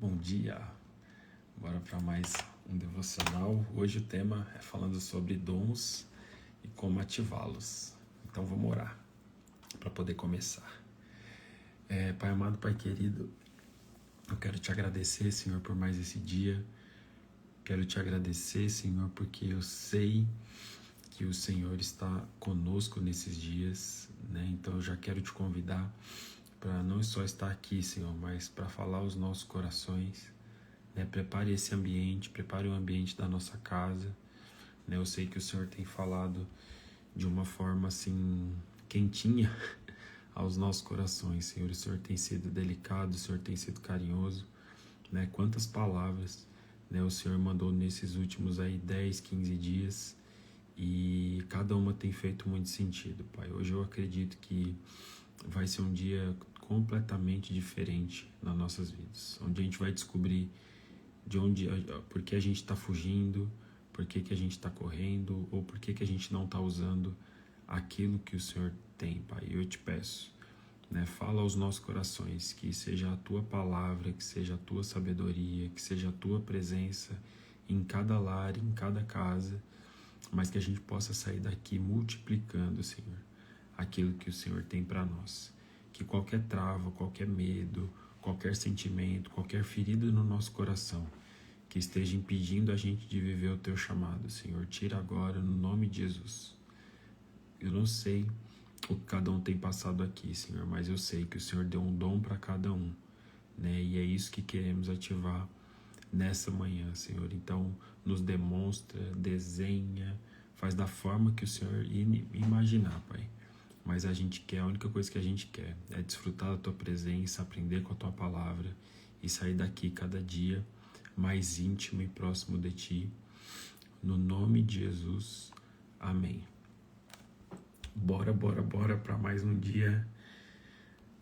Bom dia, bora para mais um devocional. Hoje o tema é falando sobre dons e como ativá-los. Então vamos orar para poder começar. Pai amado, Pai querido, eu quero te agradecer, Senhor, por mais esse dia. Quero te agradecer, Senhor, porque eu sei que o Senhor está conosco nesses dias, né? Então eu já quero te convidar para não só estar aqui, Senhor, mas para falar aos nossos corações, né? Prepare esse ambiente, prepare o ambiente da nossa casa, né? Eu sei que o Senhor tem falado de uma forma assim quentinha aos nossos corações, Senhor. O Senhor tem sido delicado, o Senhor tem sido carinhoso, né? Quantas palavras, né, o Senhor mandou nesses últimos 10, 15 dias, e cada uma tem feito muito sentido, Pai. Hoje eu acredito que vai ser um dia completamente diferente nas nossas vidas, onde a gente vai descobrir por que a gente está fugindo, por que a gente está correndo, ou por que a gente não está usando aquilo que o Senhor tem, Pai. Eu te peço, né, fala aos nossos corações, que seja a Tua palavra, que seja a Tua sabedoria, que seja a Tua presença em cada lar, em cada casa, mas que a gente possa sair daqui multiplicando, Senhor, aquilo que o Senhor tem para nós. Que qualquer trava, qualquer medo, qualquer sentimento, qualquer ferida no nosso coração que esteja impedindo a gente de viver o Teu chamado, Senhor, tira agora no nome de Jesus. Eu não sei o que cada um tem passado aqui, Senhor, mas eu sei que o Senhor deu um dom para cada um, né? E é isso que queremos ativar nessa manhã, Senhor. Então, nos demonstra, desenha, faz da forma que o Senhor imaginar, Pai. Mas a única coisa que a gente quer é desfrutar da Tua presença, aprender com a Tua palavra e sair daqui cada dia mais íntimo e próximo de Ti. No nome de Jesus, amém. Bora para mais um dia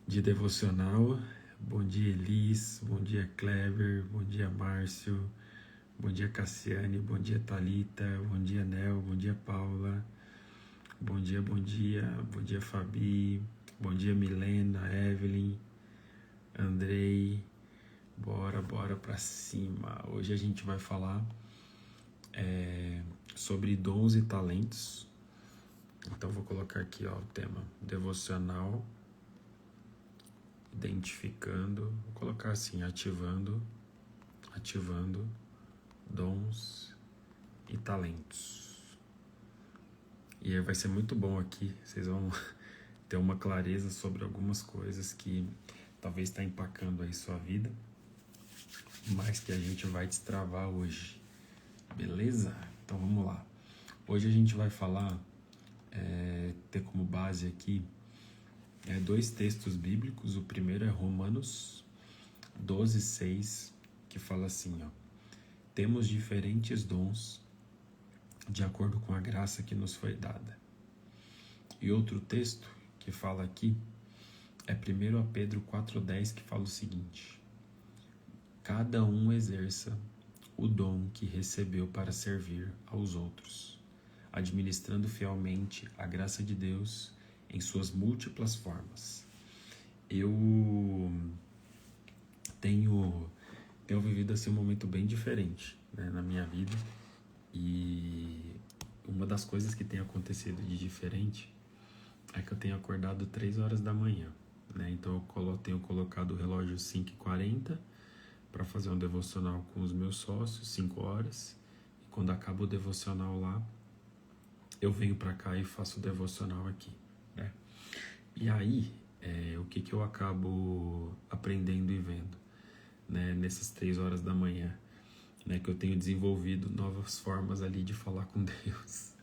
de devocional. Bom dia, Elis, bom dia, Clever, bom dia, Márcio, bom dia, Cassiane, bom dia, Thalita, bom dia, Nel, bom dia, Paula, bom dia, Fabi, bom dia, Milena, Evelyn, Andrei. Bora pra cima. Hoje a gente vai falar sobre dons e talentos. Então vou colocar aqui, ó, o tema devocional, identificando, vou colocar assim, ativando dons e talentos. E aí vai ser muito bom aqui, vocês vão ter uma clareza sobre algumas coisas que talvez está empacando aí sua vida, mas que a gente vai destravar hoje, beleza? Então vamos lá. Hoje a gente vai falar, ter como base aqui dois textos bíblicos. O primeiro é Romanos 12:6, que fala assim, ó: temos diferentes dons de acordo com a graça que nos foi dada. E outro texto que fala aqui é 1 Pedro 4:10, que fala o seguinte: cada um exerça o dom que recebeu para servir aos outros, administrando fielmente a graça de Deus em suas múltiplas formas. Eu tenho vivido assim um momento bem diferente, né, na minha vida, e uma das coisas que tem acontecido de diferente é que eu tenho acordado 3 horas da manhã, né? Então eu tenho colocado o relógio 5h40 para fazer um devocional com os meus sócios, 5 horas, e quando acaba o devocional lá, eu venho para cá e faço o devocional aqui, né? E aí, o que eu acabo aprendendo e vendo, né, nessas 3 horas da manhã, né, que eu tenho desenvolvido novas formas ali de falar com Deus.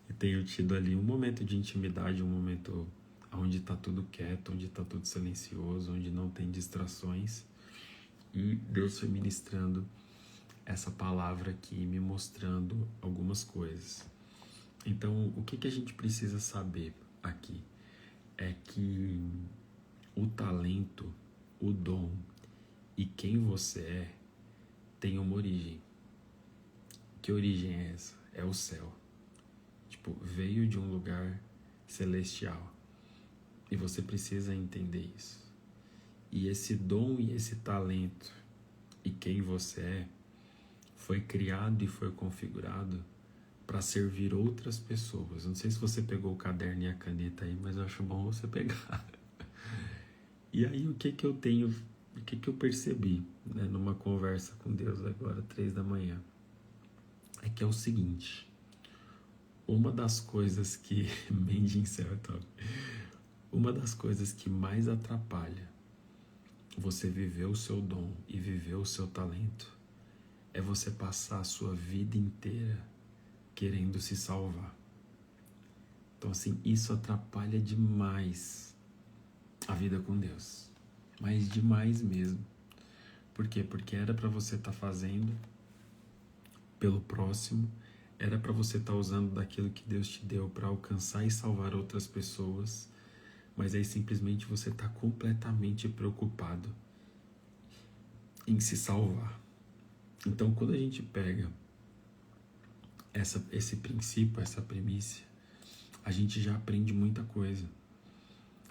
E tenho tido ali um momento de intimidade, um momento onde está tudo quieto, onde está tudo silencioso, onde não tem distrações. E Deus foi ministrando essa palavra aqui, me mostrando algumas coisas. Então, o que a gente precisa saber aqui é que o talento, o dom e quem você é tem uma origem. Que origem é essa? É o céu. Tipo, veio de um lugar celestial. E você precisa entender isso. E esse dom e esse talento e quem você é foi criado e foi configurado para servir outras pessoas. Não sei se você pegou o caderno e a caneta aí, mas eu acho bom você pegar. E aí o que eu percebi, né, numa conversa com Deus agora, 3 da manhã, é que é o seguinte: uma das coisas que uma das coisas que mais atrapalha você viver o seu dom e viver o seu talento é você passar a sua vida inteira querendo se salvar. Então, assim, isso atrapalha demais a vida com Deus, mas demais mesmo. Por quê? Porque era para você estar fazendo pelo próximo, era para você estar usando daquilo que Deus te deu para alcançar e salvar outras pessoas, mas aí simplesmente você está completamente preocupado em se salvar. Então, quando a gente pega esse princípio, essa premissa, a gente já aprende muita coisa.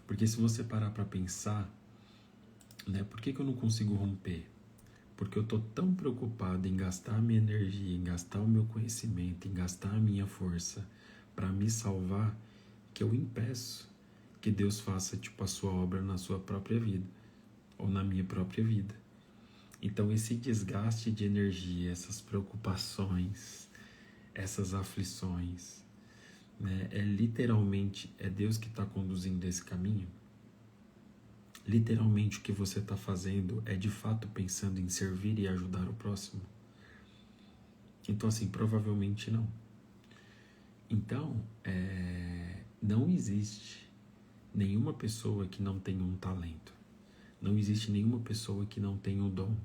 Porque se você parar para pensar, né, por que eu não consigo romper? Porque eu estou tão preocupado em gastar a minha energia, em gastar o meu conhecimento, em gastar a minha força para me salvar, que eu impeço que Deus faça a sua obra na sua própria vida, ou na minha própria vida. Então esse desgaste de energia, essas preocupações, essas aflições, né, literalmente Deus que está conduzindo esse caminho? Literalmente o que você está fazendo é de fato pensando em servir e ajudar o próximo? Então assim, provavelmente não. Então, não existe nenhuma pessoa que não tenha um talento. Não existe nenhuma pessoa que não tenha um dom.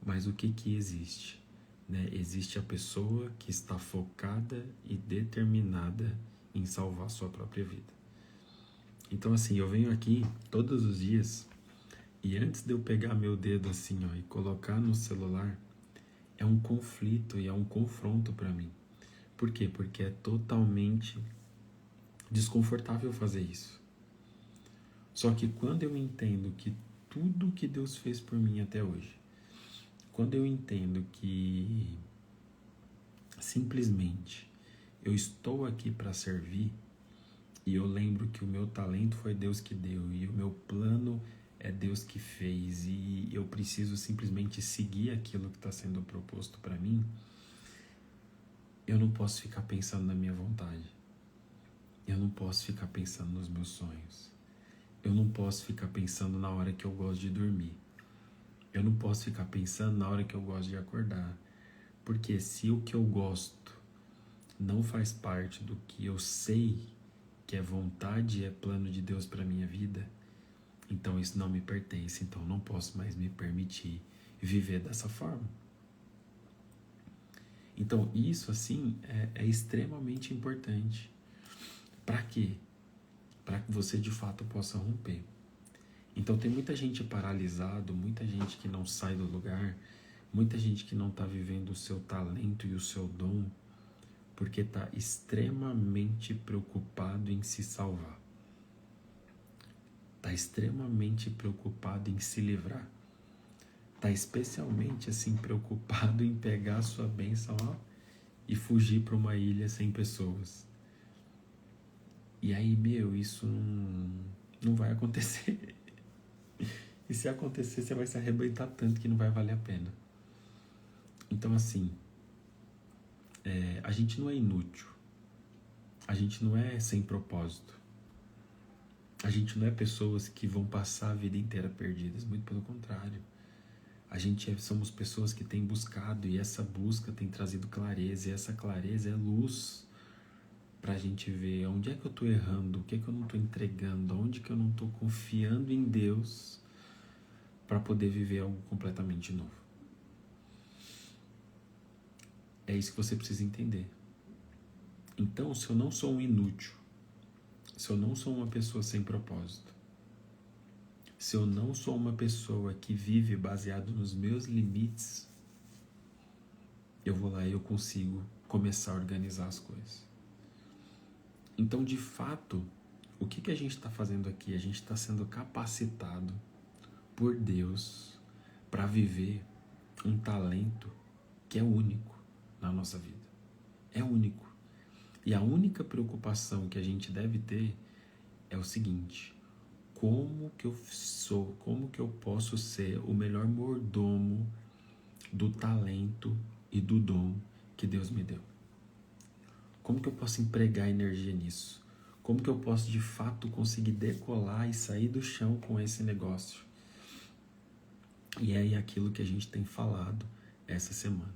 Mas o que existe? Né? Existe a pessoa que está focada e determinada em salvar a sua própria vida. Então assim, eu venho aqui todos os dias e antes de eu pegar meu dedo assim, ó, e colocar no celular, é um conflito e é um confronto para mim. Por quê? Porque é totalmente desconfortável fazer isso. Só que quando eu entendo que tudo que Deus fez por mim até hoje, quando eu entendo que simplesmente eu estou aqui para servir, e eu lembro que o meu talento foi Deus que deu, e o meu plano é Deus que fez, e eu preciso simplesmente seguir aquilo que está sendo proposto para mim, eu não posso ficar pensando na minha vontade. Eu não posso ficar pensando nos meus sonhos. Eu não posso ficar pensando na hora que eu gosto de dormir. Eu não posso ficar pensando na hora que eu gosto de acordar. Porque se o que eu gosto não faz parte do que eu sei que é vontade e é plano de Deus para minha vida, então isso não me pertence. Então eu não posso mais me permitir viver dessa forma. Então isso assim é extremamente importante. Para quê? Para que você de fato possa romper. Então tem muita gente paralisado, muita gente que não sai do lugar, muita gente que não está vivendo o seu talento e o seu dom, porque está extremamente preocupado em se salvar. Está extremamente preocupado em se livrar. Está especialmente assim preocupado em pegar a sua bênção, ó, e fugir para uma ilha sem pessoas. E aí, isso não vai acontecer. E se acontecer, você vai se arrebentar tanto que não vai valer a pena. Então, assim, a gente não é inútil. A gente não é sem propósito. A gente não é pessoas que vão passar a vida inteira perdidas. Muito pelo contrário. A gente somos pessoas que têm buscado, e essa busca tem trazido clareza. E essa clareza é luz para a gente ver onde é que eu estou errando, o que é que eu não estou entregando, onde que eu não estou confiando em Deus para poder viver algo completamente novo. É isso que você precisa entender. Então, se eu não sou um inútil, se eu não sou uma pessoa sem propósito, se eu não sou uma pessoa que vive baseado nos meus limites, eu vou lá e eu consigo começar a organizar as coisas. Então, de fato, o que a gente está fazendo aqui? A gente está sendo capacitado por Deus para viver um talento que é único na nossa vida. É único. E a única preocupação que a gente deve ter é o seguinte: como que eu posso ser o melhor mordomo do talento e do dom que Deus me deu? Como que eu posso empregar energia nisso? Como que eu posso de fato conseguir decolar e sair do chão com esse negócio? E é aquilo que a gente tem falado essa semana.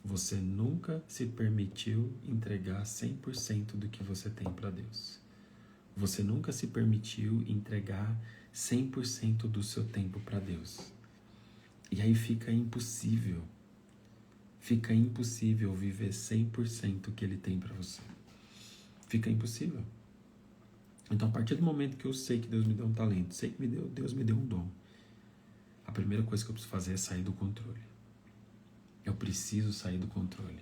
Você nunca se permitiu entregar 100% do que você tem para Deus. Você nunca se permitiu entregar 100% do seu tempo para Deus. E aí fica impossível viver 100% que Ele tem para você. Fica impossível. Então, a partir do momento que eu sei que Deus me deu um talento, sei que Deus me deu um dom, a primeira coisa que eu preciso fazer é sair do controle. Eu preciso sair do controle.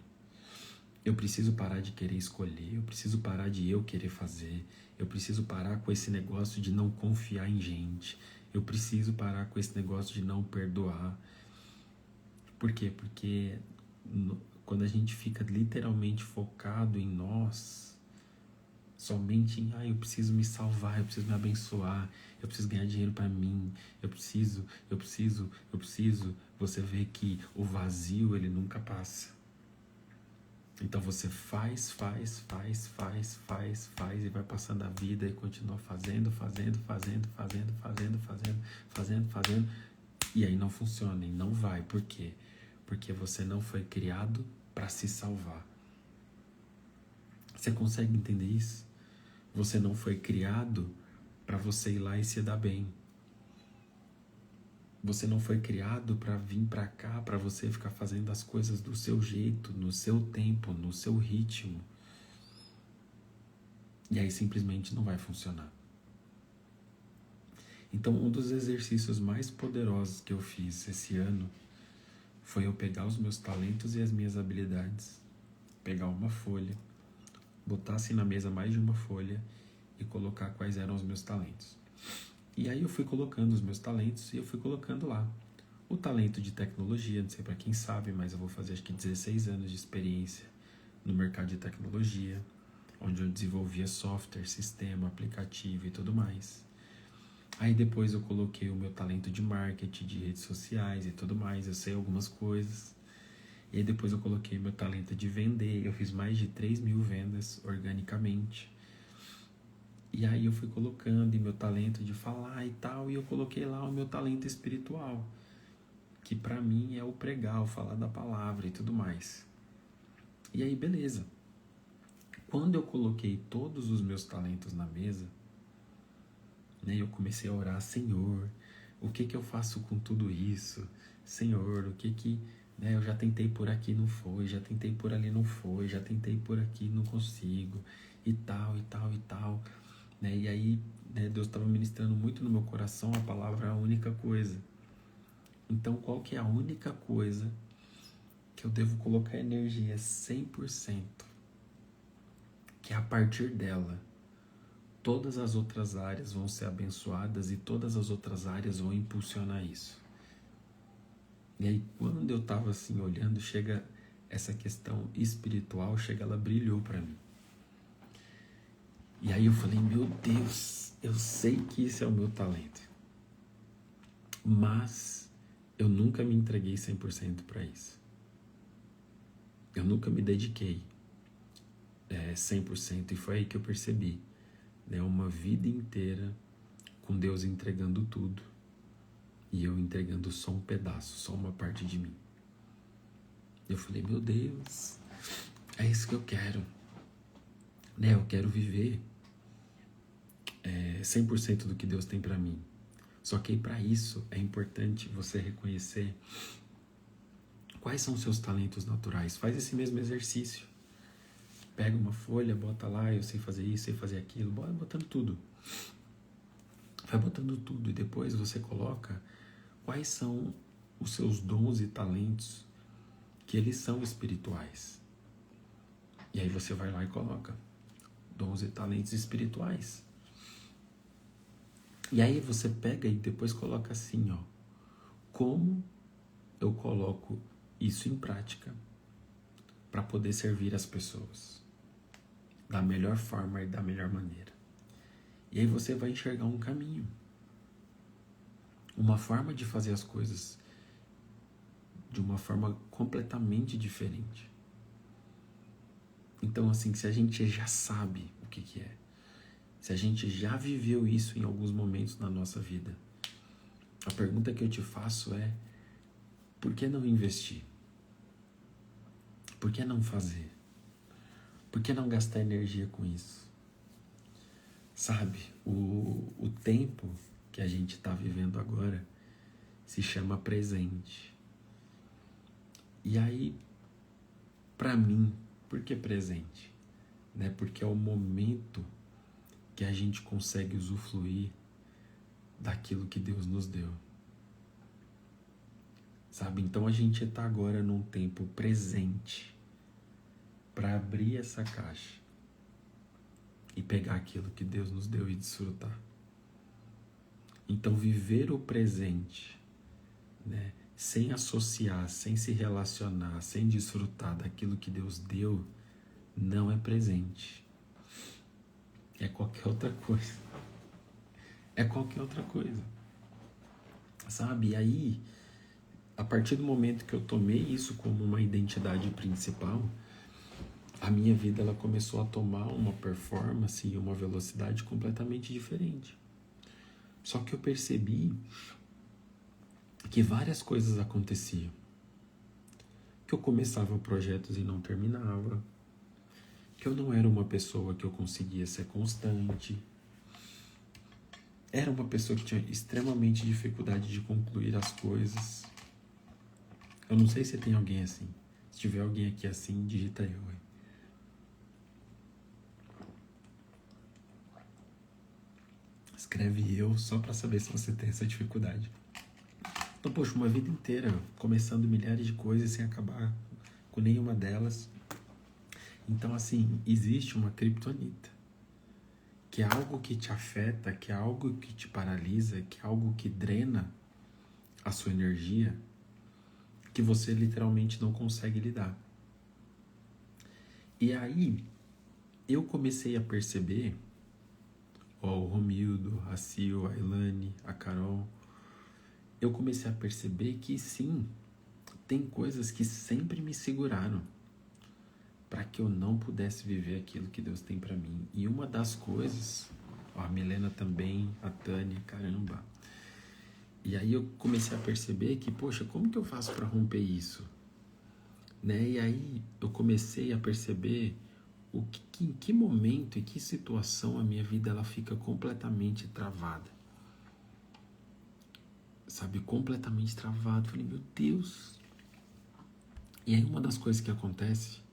Eu preciso parar de querer escolher, eu preciso parar de eu querer fazer, eu preciso parar com esse negócio de não confiar em gente, eu preciso parar com esse negócio de não perdoar. Por quê? Porque quando a gente fica literalmente focado em nós, somente em, eu preciso me salvar, eu preciso me abençoar, eu preciso ganhar dinheiro para mim, eu preciso, você vê que o vazio, ele nunca passa. Então você faz e vai passando a vida e continua fazendo, e aí não funciona, e não vai. Por quê? Porque você não foi criado para se salvar. Você consegue entender isso? Você não foi criado para você ir lá e se dar bem. Você não foi criado para vir para cá, para você ficar fazendo as coisas do seu jeito, no seu tempo, no seu ritmo. E aí simplesmente não vai funcionar. Então, um dos exercícios mais poderosos que eu fiz esse ano foi eu pegar os meus talentos e as minhas habilidades, pegar uma folha, botar assim na mesa mais de uma folha e colocar quais eram os meus talentos. E aí eu fui colocando os meus talentos e eu fui colocando lá. O talento de tecnologia, não sei para quem sabe, mas eu vou fazer acho que 16 anos de experiência no mercado de tecnologia, onde eu desenvolvia software, sistema, aplicativo e tudo mais. Aí depois eu coloquei o meu talento de marketing, de redes sociais e tudo mais, eu sei algumas coisas. E aí depois eu coloquei meu talento de vender, eu fiz mais de 3.000 vendas organicamente. E aí eu fui colocando meu talento de falar e tal, e eu coloquei lá o meu talento espiritual, que pra mim é o pregar, o falar da palavra e tudo mais. E aí beleza. Quando eu coloquei todos os meus talentos na mesa, né, eu comecei a orar: Senhor, o que eu faço com tudo isso? Senhor, o que né, eu já tentei por aqui, não foi, já tentei por ali, não foi, já tentei por aqui, não consigo, e tal. Né, e aí, né, Deus estava ministrando muito no meu coração a palavra a única coisa. Então, qual que é a única coisa que eu devo colocar energia 100%? Que a partir dela, todas as outras áreas vão ser abençoadas e todas as outras áreas vão impulsionar isso. E aí, quando eu estava assim olhando, chega essa questão espiritual, ela brilhou para mim. E aí eu falei: meu Deus, eu sei que isso é o meu talento, mas eu nunca me entreguei 100% para isso. Eu nunca me dediquei 100%, e foi aí que eu percebi, né, uma vida inteira com Deus entregando tudo e eu entregando só um pedaço, só uma parte de mim. Eu falei: meu Deus, é isso que eu quero, né? Eu quero viver 100% do que Deus tem para mim. Só que para isso é importante você reconhecer quais são os seus talentos naturais. Faz esse mesmo exercício. Pega uma folha, bota lá: eu sei fazer isso, sei fazer aquilo, bora botando tudo. Vai botando tudo e depois você coloca quais são os seus dons e talentos que eles são espirituais. E aí você vai lá e coloca dons e talentos espirituais. E aí você pega e depois coloca assim, ó, como eu coloco isso em prática para poder servir as pessoas da melhor forma e da melhor maneira. E aí você vai enxergar um caminho, uma forma de fazer as coisas de uma forma completamente diferente. Então, assim, se a gente já sabe o que é, se a gente já viveu isso em alguns momentos na nossa vida, a pergunta que eu te faço é: por que não investir? Por que não fazer? Por que não gastar energia com isso? Sabe, o tempo que a gente está vivendo agora se chama presente. E aí, para mim, por que presente? Né? Porque é o momento que a gente consegue usufruir daquilo que Deus nos deu. Sabe? Então a gente está agora num tempo presente para abrir essa caixa e pegar aquilo que Deus nos deu e desfrutar. Então viver o presente, né, sem associar, sem se relacionar, sem desfrutar daquilo que Deus deu, não é presente. É qualquer outra coisa. É qualquer outra coisa. Sabe? E aí, a partir do momento que eu tomei isso como uma identidade principal, a minha vida ela começou a tomar uma performance e uma velocidade completamente diferente. Só que eu percebi que várias coisas aconteciam. Que eu começava projetos e não terminava. Que eu não era uma pessoa que eu conseguia ser constante. Era uma pessoa que tinha extremamente dificuldade de concluir as coisas. Eu não sei se tem alguém assim. Se tiver alguém aqui assim, digita eu. Escreve eu só para saber se você tem essa dificuldade. Então, poxa, uma vida inteira começando milhares de coisas sem acabar com nenhuma delas. Então, assim, existe uma criptonita, que é algo que te afeta, que é algo que te paralisa, que é algo que drena a sua energia, que você literalmente não consegue lidar. E aí, eu comecei a perceber, ó, o Romildo, a Sil, a Elane, a Carol, eu comecei a perceber que sim, tem coisas que sempre me seguraram para que eu não pudesse viver aquilo que Deus tem para mim. E uma das coisas, ó, a Milena também, a Tânia, caramba. E aí eu comecei a perceber que, poxa, como que eu faço para romper isso? Né? E aí eu comecei a perceber em que momento e que situação a minha vida ela fica completamente travada. Sabe, completamente travado. Falei, meu Deus. E aí uma das coisas que acontece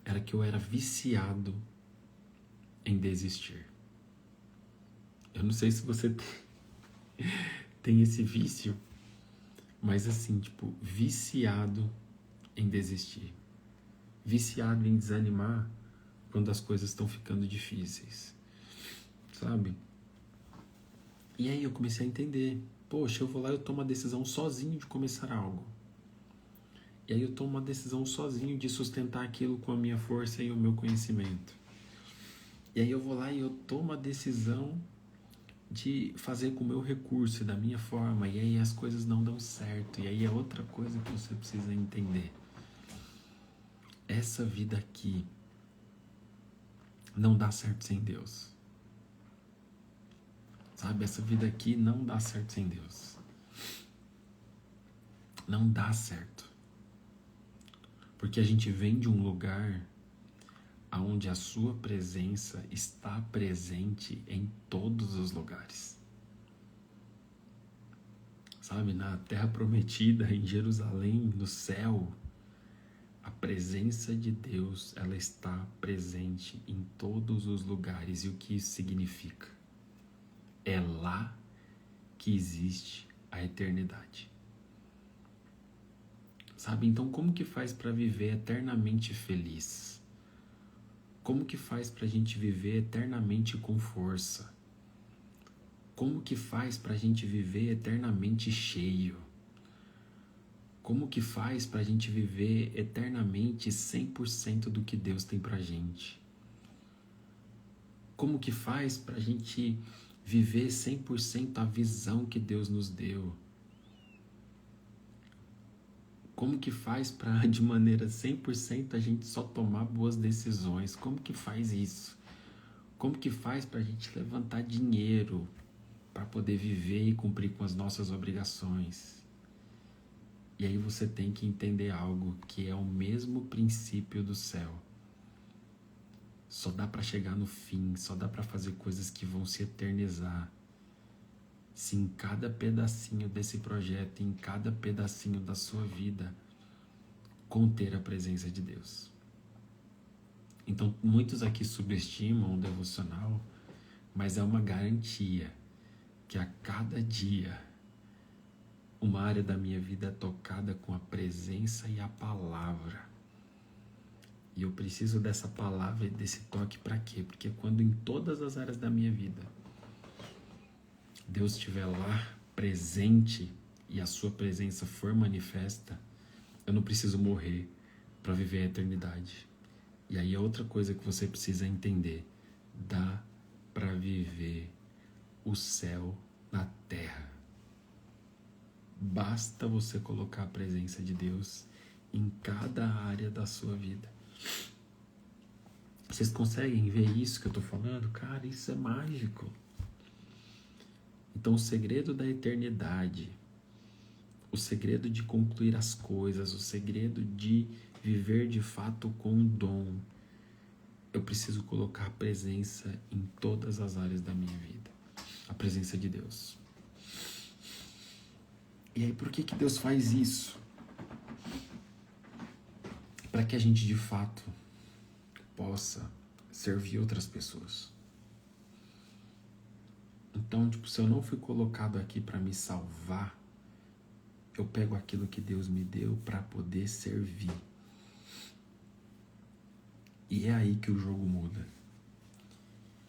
era que eu era viciado em desistir. Eu não sei se você tem esse vício, mas assim, tipo, viciado em desistir. Viciado em desanimar quando as coisas estão ficando difíceis. Sabe? E aí eu comecei a entender. Poxa, eu vou lá e eu tomo a decisão sozinho de começar algo. E aí eu tomo uma decisão sozinho de sustentar aquilo com a minha força e o meu conhecimento. E aí eu vou lá e eu tomo a decisão de fazer com o meu recurso, da minha forma. E aí as coisas não dão certo. E aí é outra coisa que você precisa entender. Essa vida aqui não dá certo sem Deus. Sabe, essa vida aqui não dá certo sem Deus. Não dá certo. Porque a gente vem de um lugar onde a sua presença está presente em todos os lugares. Sabe, na terra prometida, em Jerusalém, no céu, a presença de Deus, ela está presente em todos os lugares. E o que isso significa? É lá que existe a eternidade. Sabe, então como que faz para viver eternamente feliz? Como que faz para a gente viver eternamente com força? Como que faz para a gente viver eternamente cheio? Como que faz para a gente viver eternamente 100% do que Deus tem para a gente? Como que faz para a gente viver 100% a visão que Deus nos deu? Como que faz para, de maneira 100%, a gente só tomar boas decisões? Como que faz isso? Como que faz para a gente levantar dinheiro para poder viver e cumprir com as nossas obrigações? E aí você tem que entender algo que é o mesmo princípio do céu. Só dá para chegar no fim, só dá para fazer coisas que vão se eternizar se em cada pedacinho desse projeto, em cada pedacinho da sua vida, conter a presença de Deus. Então, muitos aqui subestimam o devocional, mas é uma garantia que a cada dia uma área da minha vida é tocada com a presença e a palavra. E eu preciso dessa palavra e desse toque para quê? Porque quando em todas as áreas da minha vida Deus estiver lá presente e a sua presença for manifesta, eu não preciso morrer para viver a eternidade. E aí é outra coisa que você precisa entender. Dá para viver o céu na terra. Basta você colocar a presença de Deus em cada área da sua vida. Vocês conseguem ver isso que eu estou falando? Cara, isso é mágico. Então, o segredo da eternidade, o segredo de concluir as coisas, o segredo de viver de fato com o dom, eu preciso colocar a presença em todas as áreas da minha vida. A presença de Deus. E aí, por que Deus faz isso? Para que a gente de fato possa servir outras pessoas. Então, se eu não fui colocado aqui para me salvar, eu pego aquilo que Deus me deu para poder servir. E é aí que o jogo muda.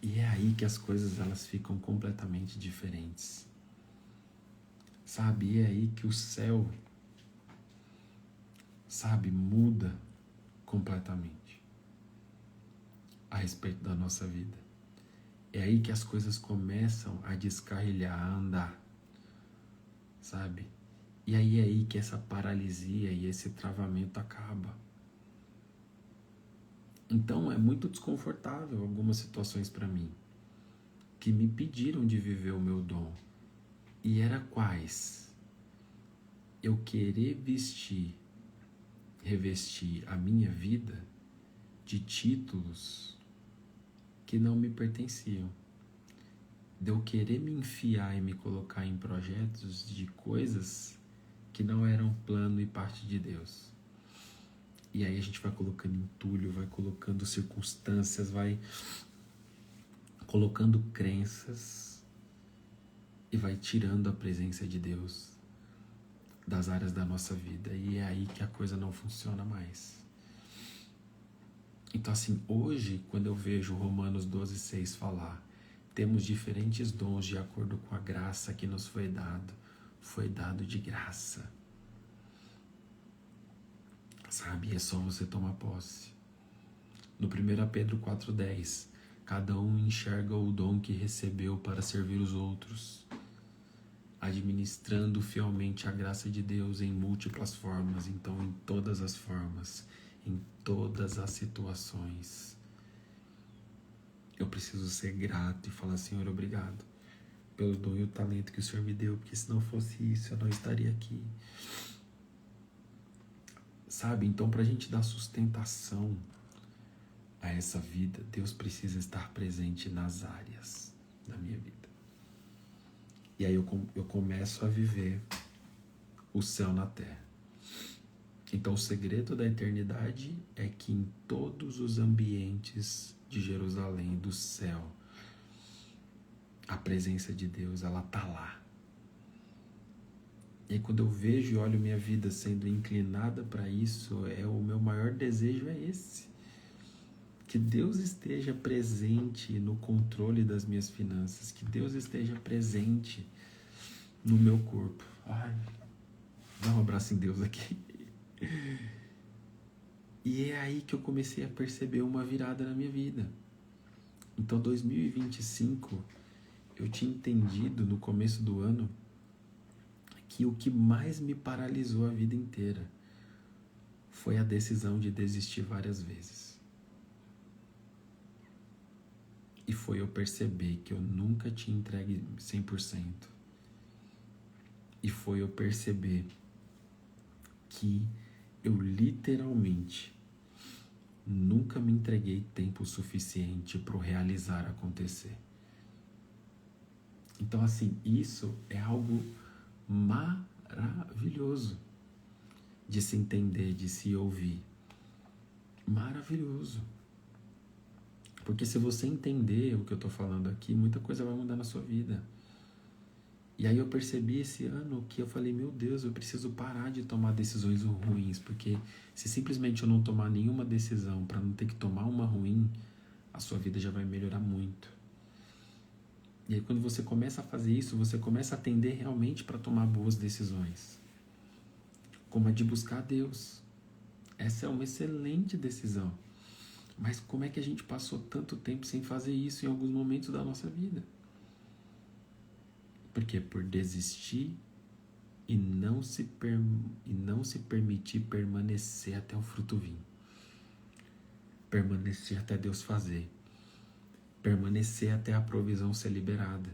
E é aí que as coisas elas ficam completamente diferentes. Sabe? E é aí que o céu, muda completamente a respeito da nossa vida. É aí que as coisas começam a descarrilhar, a andar, sabe? E aí é aí que essa paralisia e esse travamento acaba. Então é muito desconfortável algumas situações para mim, que me pediram de viver o meu dom. E era quais? Eu querer revestir a minha vida de títulos que não me pertenciam. De eu querer me enfiar e me colocar em projetos de coisas que não eram plano e parte de Deus. E aí a gente vai colocando entulho, vai colocando circunstâncias, vai colocando crenças e vai tirando a presença de Deus das áreas da nossa vida. E é aí que a coisa não funciona mais. Então assim, hoje, quando eu vejo Romanos 12:6 falar, temos diferentes dons de acordo com a graça que nos foi dado de graça. Sabe, é só você tomar posse. No 1 Pedro 4:10, cada um enxerga o dom que recebeu para servir os outros, administrando fielmente a graça de Deus em múltiplas formas, então em todas as formas, em todas as situações. Eu preciso ser grato e falar, Senhor, obrigado pelo dom e o talento que o Senhor me deu, porque se não fosse isso, eu não estaria aqui. Sabe, então para a gente dar sustentação a essa vida, Deus precisa estar presente nas áreas da minha vida. E aí eu começo a viver o céu na terra. Então o segredo da eternidade é que em todos os ambientes de Jerusalém, do céu, a presença de Deus, ela está lá. E aí, quando eu vejo e olho minha vida sendo inclinada para isso, o meu maior desejo é esse. Que Deus esteja presente no controle das minhas finanças. Que Deus esteja presente no meu corpo. Ai, dá um abraço em Deus aqui. E é aí que eu comecei a perceber uma virada na minha vida. Então, 2025, eu tinha entendido no começo do ano que o que mais me paralisou a vida inteira foi a decisão de desistir várias vezes. E foi eu perceber que eu nunca tinha entregue 100%. E foi eu perceber que eu literalmente nunca me entreguei tempo suficiente para o realizar acontecer. Então, assim, isso é algo maravilhoso de se entender, de se ouvir. Maravilhoso. Porque se você entender o que eu estou falando aqui, muita coisa vai mudar na sua vida. E aí eu percebi esse ano que eu falei, meu Deus, eu preciso parar de tomar decisões ruins, porque se simplesmente eu não tomar nenhuma decisão para não ter que tomar uma ruim, a sua vida já vai melhorar muito. E aí quando você começa a fazer isso, você começa a atender realmente para tomar boas decisões. Como a de buscar a Deus. Essa é uma excelente decisão. Mas como é que a gente passou tanto tempo sem fazer isso em alguns momentos da nossa vida? Por quê? Por desistir e não se permitir permanecer até o fruto vir. Permanecer até Deus fazer. Permanecer até a provisão ser liberada.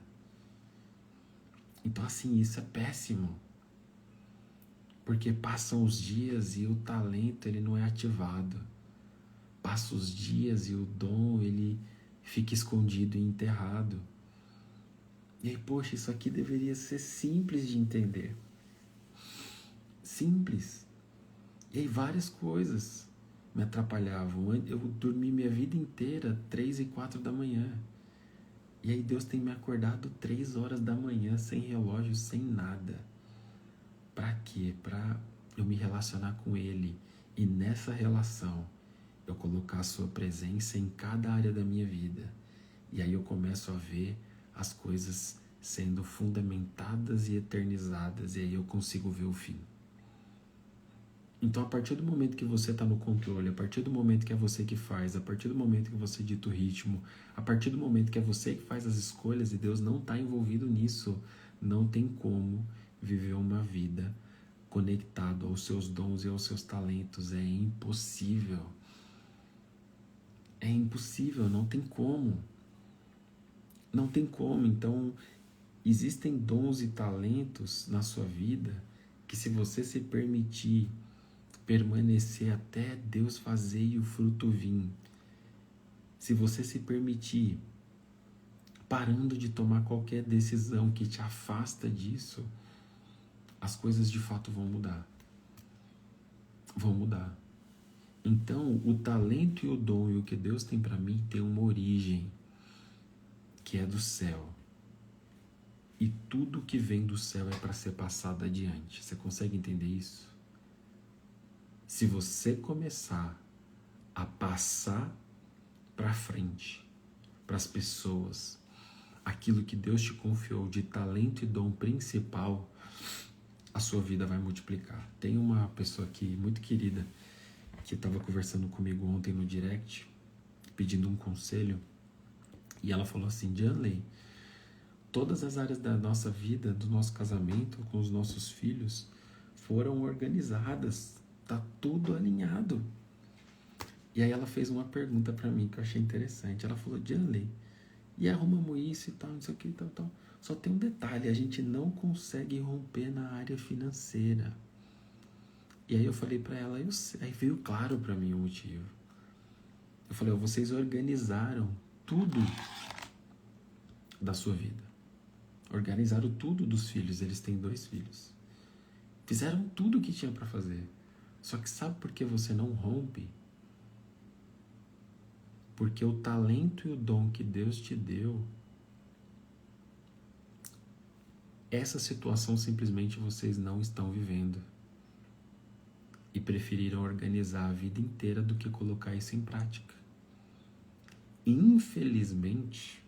Então, assim, isso é péssimo. Porque passam os dias e o talento ele não é ativado. Passam os dias e o dom ele fica escondido e enterrado. E aí, poxa, isso aqui deveria ser simples de entender. Simples. E aí várias coisas me atrapalhavam. Eu dormi minha vida inteira 3 e 4 da manhã. E aí Deus tem me acordado 3 horas da manhã, sem relógio, sem nada. Pra quê? Pra eu me relacionar com Ele. E nessa relação, eu colocar a sua presença em cada área da minha vida. E aí eu começo a ver as coisas sendo fundamentadas e eternizadas, e aí eu consigo ver o fim. Então, a partir do momento que você está no controle, a partir do momento que é você que faz, a partir do momento que você dita o ritmo, a partir do momento que é você que faz as escolhas e Deus não está envolvido nisso, não tem como viver uma vida conectado aos seus dons e aos seus talentos. É impossível. É impossível, não tem como. Não tem como. Então, existem dons e talentos na sua vida que, se você se permitir permanecer até Deus fazer e o fruto vir, se você se permitir parando de tomar qualquer decisão que te afasta disso, as coisas de fato vão mudar. Vão mudar. Então, o talento e o dom e o que Deus tem para mim tem uma origem que é do céu. E tudo que vem do céu é para ser passado adiante. Você consegue entender isso? Se você começar a passar para frente, para as pessoas, aquilo que Deus te confiou de talento e dom principal, a sua vida vai multiplicar. Tem uma pessoa aqui muito querida que estava conversando comigo ontem no direct, pedindo um conselho, e ela falou assim: Janley, todas as áreas da nossa vida, do nosso casamento, com os nossos filhos, foram organizadas, tá tudo alinhado. E aí ela fez uma pergunta para mim que eu achei interessante. Ela falou: Janley, e arrumamos isso e tal, não sei o que, tal. Só tem um detalhe, a gente não consegue romper na área financeira. E aí eu falei para ela, eu sei. Aí veio claro para mim o motivo. Eu falei: vocês organizaram tudo da sua vida. Organizaram tudo dos filhos, eles têm 2 filhos. Fizeram tudo o que tinha para fazer. Só que sabe por que você não rompe? Porque o talento e o dom que Deus te deu, essa situação simplesmente vocês não estão vivendo. E preferiram organizar a vida inteira do que colocar isso em prática. Infelizmente,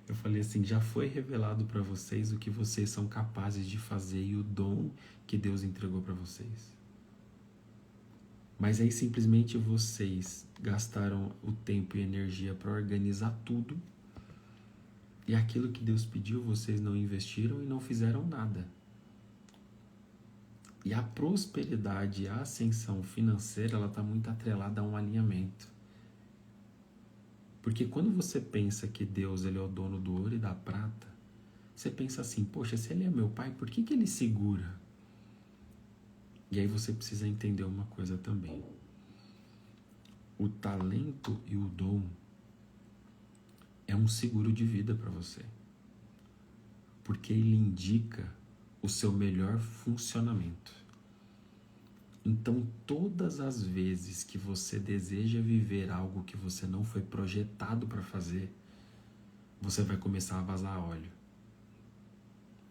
eu falei assim, já foi revelado para vocês o que vocês são capazes de fazer e o dom que Deus entregou para vocês. Mas aí simplesmente vocês gastaram o tempo e energia para organizar tudo e aquilo que Deus pediu vocês não investiram e não fizeram nada. E a prosperidade e a ascensão financeira, ela está muito atrelada a um alinhamento. Porque quando você pensa que Deus ele é o dono do ouro e da prata, você pensa assim, poxa, se ele é meu pai, por que ele segura? E aí você precisa entender uma coisa também. O talento e o dom é um seguro de vida para você. Porque ele indica o seu melhor funcionamento. Então, todas as vezes que você deseja viver algo que você não foi projetado para fazer, você vai começar a vazar óleo.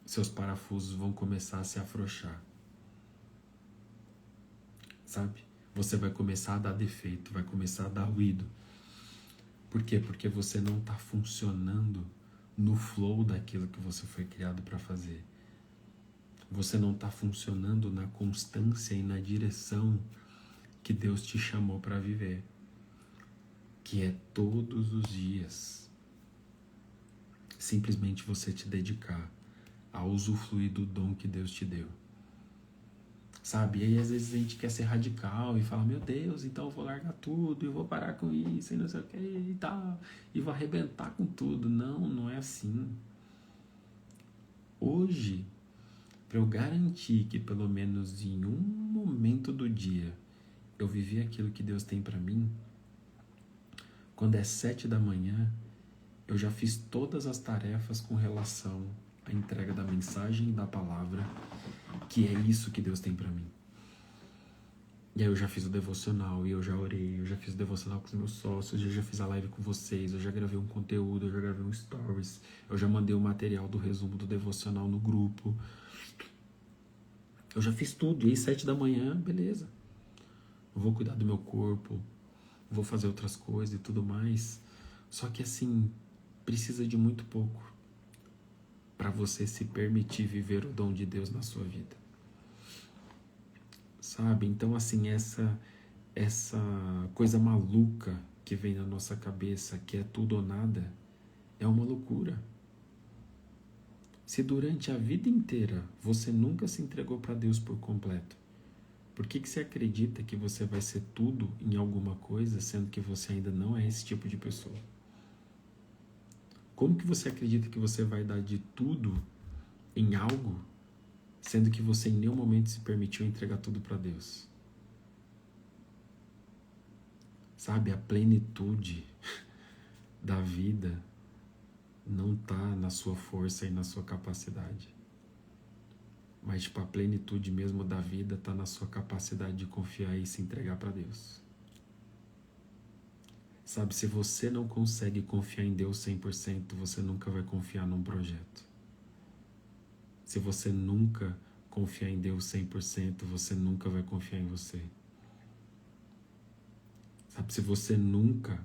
Seus parafusos vão começar a se afrouxar. Sabe? Você vai começar a dar defeito, vai começar a dar ruído. Por quê? Porque você não está funcionando no flow daquilo que você foi criado para fazer. Você não está funcionando na constância e na direção que Deus te chamou para viver, que é todos os dias simplesmente você te dedicar a usufruir do dom que Deus te deu. Sabe? E aí às vezes a gente quer ser radical e fala, meu Deus, então eu vou largar tudo, eu vou parar com isso e não sei o que e tal, e vou arrebentar com tudo. Não, não é assim. Hoje, para eu garantir que pelo menos em um momento do dia eu vivi aquilo que Deus tem para mim, quando é 7 da manhã, eu já fiz todas as tarefas com relação à entrega da mensagem e da palavra, que é isso que Deus tem para mim. E aí eu já fiz o devocional, e eu já orei, eu já fiz o devocional com os meus sócios, eu já fiz a live com vocês, eu já gravei um conteúdo, eu já gravei um stories, eu já mandei o material do resumo do devocional no grupo. Eu já fiz tudo, e aí 7 da manhã, beleza. Eu vou cuidar do meu corpo, vou fazer outras coisas e tudo mais. Só que assim, precisa de muito pouco para você se permitir viver o dom de Deus na sua vida. Sabe? Então assim, essa coisa maluca que vem na nossa cabeça, que é tudo ou nada, é uma loucura. Se durante a vida inteira você nunca se entregou para Deus por completo, por que você acredita que você vai ser tudo em alguma coisa, sendo que você ainda não é esse tipo de pessoa? Como que você acredita que você vai dar de tudo em algo, sendo que você em nenhum momento se permitiu entregar tudo para Deus? Sabe, a plenitude da vida não está na sua força e na sua capacidade. Mas tipo, a plenitude mesmo da vida está na sua capacidade de confiar e se entregar para Deus. Sabe, se você não consegue confiar em Deus 100%, você nunca vai confiar num projeto. Se você nunca confiar em Deus 100%, você nunca vai confiar em você. Sabe, se você nunca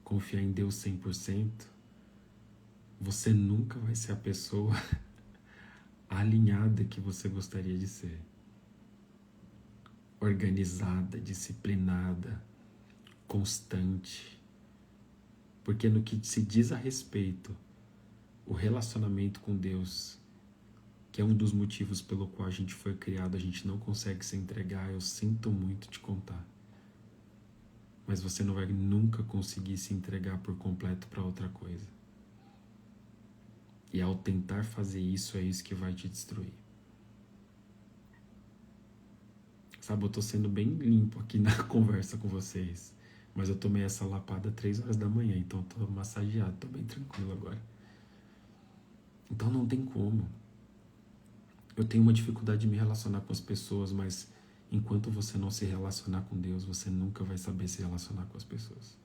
confiar em Deus 100%, você nunca vai ser a pessoa alinhada que você gostaria de ser. Organizada, disciplinada, constante. Porque no que se diz a respeito, o relacionamento com Deus, que é um dos motivos pelo qual a gente foi criado, a gente não consegue se entregar, eu sinto muito te contar. Mas você não vai nunca conseguir se entregar por completo para outra coisa. E ao tentar fazer isso, é isso que vai te destruir. Sabe, eu tô sendo bem limpo aqui na conversa com vocês. Mas eu tomei essa lapada 3 horas da manhã, então eu tô massageado, tô bem tranquilo agora. Então não tem como. Eu tenho uma dificuldade de me relacionar com as pessoas, mas enquanto você não se relacionar com Deus, você nunca vai saber se relacionar com as pessoas.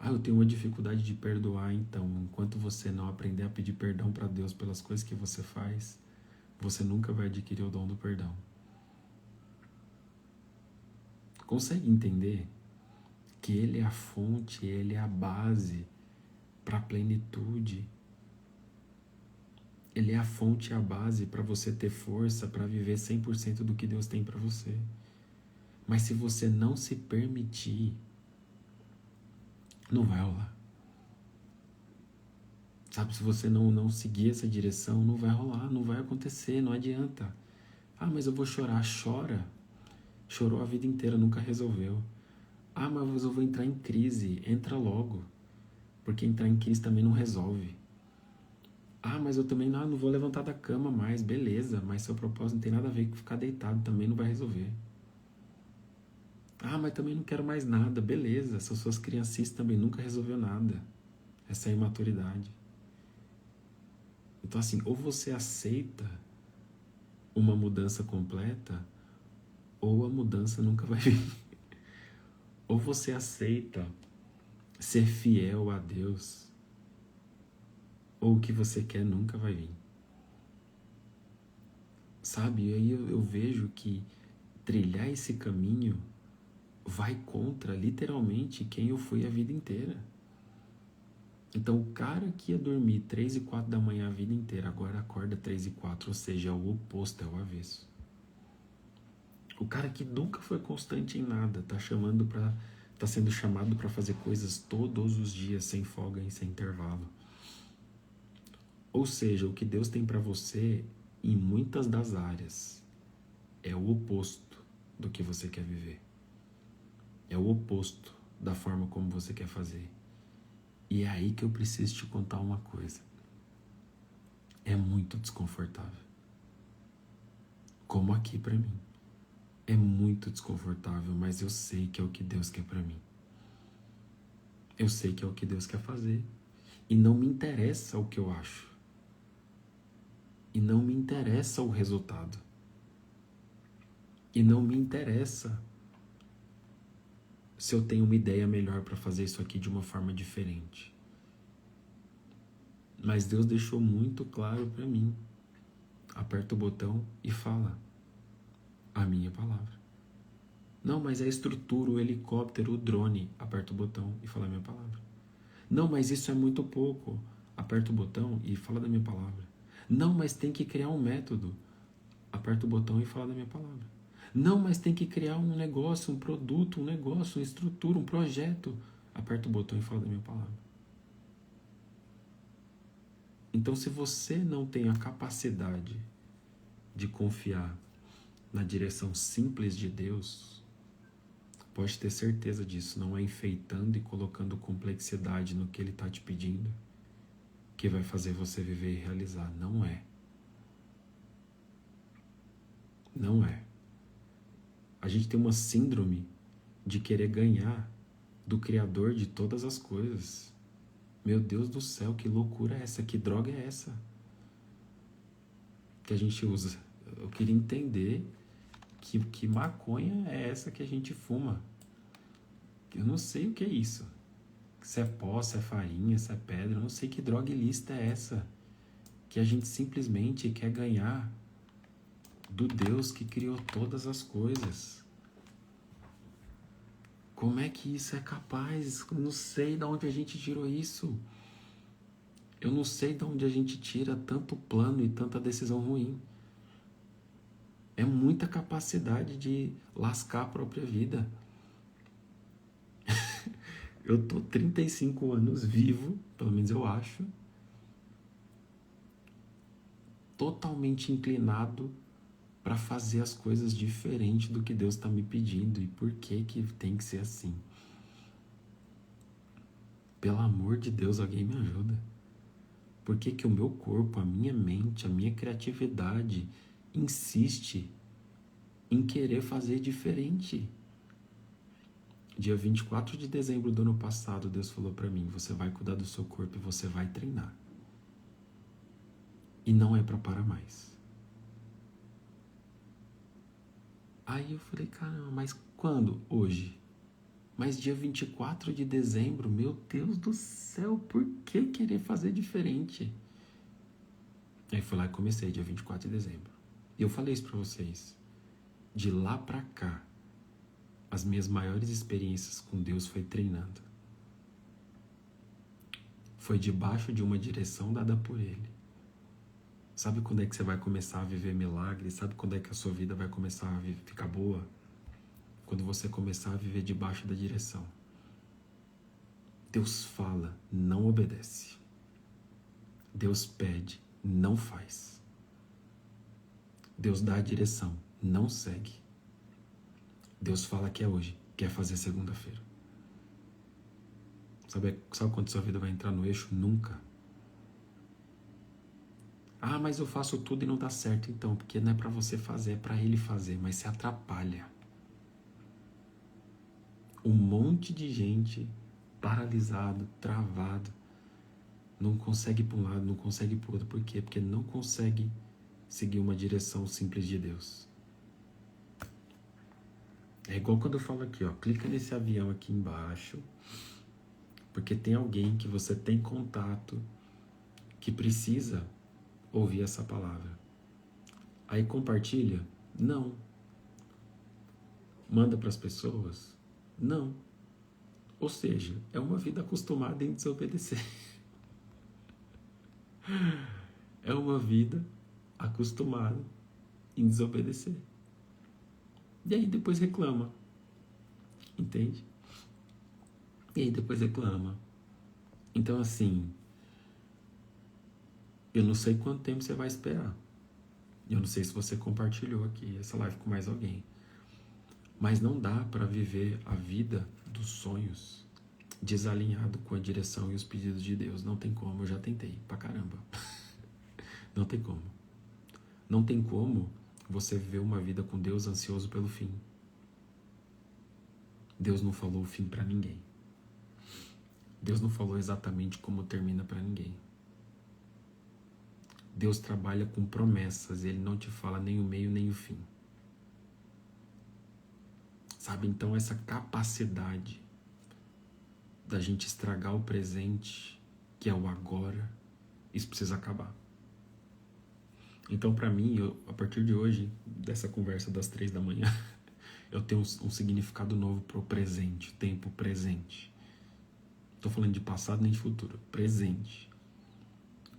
Eu tenho uma dificuldade de perdoar, então enquanto você não aprender a pedir perdão para Deus pelas coisas que você faz, você nunca vai adquirir o dom do perdão. Consegue entender que que Ele é a fonte, Ele é a base para a plenitude. Ele é a fonte e a base para você ter força para viver 100% do que Deus tem para você. Mas se você não se permitir, não vai rolar. Sabe, se você não seguir essa direção, não vai rolar, não vai acontecer, não adianta. Ah, mas eu vou chorar. Chora. Chorou a vida inteira, nunca resolveu. Ah, mas eu vou entrar em crise. Entra logo. Porque entrar em crise também não resolve. Ah, mas eu também não vou levantar da cama mais. Beleza, mas seu propósito não tem nada a ver com ficar deitado, também não vai resolver. Ah, mas também não quero mais nada. Beleza, essas suas crianças também nunca resolveu nada. Essa é a imaturidade. Então assim, ou você aceita uma mudança completa, ou a mudança nunca vai vir. Ou você aceita ser fiel a Deus, ou o que você quer nunca vai vir. Sabe, e aí eu vejo que trilhar esse caminho vai contra, literalmente, quem eu fui a vida inteira. Então, o cara que ia dormir 3 e 4 da manhã a vida inteira, agora acorda 3 e 4, ou seja, é o oposto, é o avesso. O cara que nunca foi constante em nada, tá sendo chamado para fazer coisas todos os dias, sem folga e sem intervalo. Ou seja, o que Deus tem para você, em muitas das áreas, é o oposto do que você quer viver. É o oposto da forma como você quer fazer. E é aí que eu preciso te contar uma coisa. É muito desconfortável. Como aqui para mim. É muito desconfortável, mas eu sei que é o que Deus quer para mim. Eu sei que é o que Deus quer fazer. E não me interessa o que eu acho. E não me interessa o resultado. E não me interessa se eu tenho uma ideia melhor para fazer isso aqui de uma forma diferente. Mas Deus deixou muito claro para mim. Aperta o botão e fala a minha palavra. Não, mas a estrutura, o helicóptero, o drone, aperta o botão e fala a minha palavra. Não, mas isso é muito pouco. Aperta o botão e fala da minha palavra. Não, mas tem que criar um método. Aperta o botão e fala da minha palavra. Não, mas tem que criar um negócio, um produto, um negócio, uma estrutura, um projeto. Aperta o botão e fala da minha palavra. Então, se você não tem a capacidade de confiar na direção simples de Deus, pode ter certeza disso, não é enfeitando e colocando complexidade no que Ele está te pedindo que vai fazer você viver e realizar. Não é. Não é. A gente tem uma síndrome de querer ganhar do Criador de todas as coisas. Meu Deus do céu, que loucura é essa? Que droga é essa que a gente usa? Eu queria entender que maconha é essa que a gente fuma. Eu não sei o que é isso. Se é pó, se é farinha, se é pedra, eu não sei que droga ilícita é essa que a gente simplesmente quer ganhar do Deus que criou todas as coisas. Como é que isso é capaz? Eu não sei de onde a gente tirou isso. Eu não sei de onde a gente tira tanto plano e tanta decisão ruim. É muita capacidade de lascar a própria vida. Eu tô 35 anos vivo, pelo menos eu acho, totalmente inclinado para fazer as coisas diferente do que Deus está me pedindo. E por que tem que ser assim? Pelo amor de Deus, alguém me ajuda. Por que o meu corpo, a minha mente, a minha criatividade insiste em querer fazer diferente? Dia 24 de dezembro do ano passado, Deus falou para mim, você vai cuidar do seu corpo e você vai treinar. E não é para parar mais. Aí eu falei, caramba, mas quando? Hoje. Mas dia 24 de dezembro, meu Deus do céu, por que querer fazer diferente? Aí fui lá e comecei dia 24 de dezembro. E eu falei isso pra vocês. De lá pra cá, as minhas maiores experiências com Deus foi treinando. Foi debaixo de uma direção dada por Ele. Sabe quando é que você vai começar a viver milagres? Sabe quando é que a sua vida vai começar a ficar boa? Quando você começar a viver debaixo da direção. Deus fala, não obedece. Deus pede, não faz. Deus dá a direção, não segue. Deus fala que é hoje, quer fazer segunda-feira. Sabe quando sua vida vai entrar no eixo? Nunca. Ah, mas eu faço tudo e não dá certo então, porque não é para você fazer, é para Ele fazer, mas se atrapalha. Um monte de gente paralisado, travado, não consegue ir para um lado, não consegue ir para o outro. Por quê? Porque não consegue seguir uma direção simples de Deus. É igual quando eu falo aqui, ó, clica nesse avião aqui embaixo, porque tem alguém que você tem contato que precisa ouvir essa palavra. Aí compartilha? Não. Manda para as pessoas? Não. Ou seja, é uma vida acostumada em desobedecer. É uma vida acostumada em desobedecer. E aí depois reclama. Entende? E aí depois reclama. Então assim, eu não sei quanto tempo você vai esperar. Eu não sei se você compartilhou aqui essa live com mais alguém. Mas não dá para viver a vida dos sonhos desalinhado com a direção e os pedidos de Deus. Não tem como, eu já tentei pra caramba. Não tem como. Não tem como você viver uma vida com Deus ansioso pelo fim. Deus não falou o fim para ninguém. Deus não falou exatamente como termina para ninguém. Deus trabalha com promessas, Ele não te fala nem o meio nem o fim. Sabe, então essa capacidade da gente estragar o presente, que é o agora, isso precisa acabar. Então para mim, a partir de hoje, dessa conversa das 3 da manhã, eu tenho um significado novo pro presente, tempo presente. Não tô falando de passado nem de futuro, presente.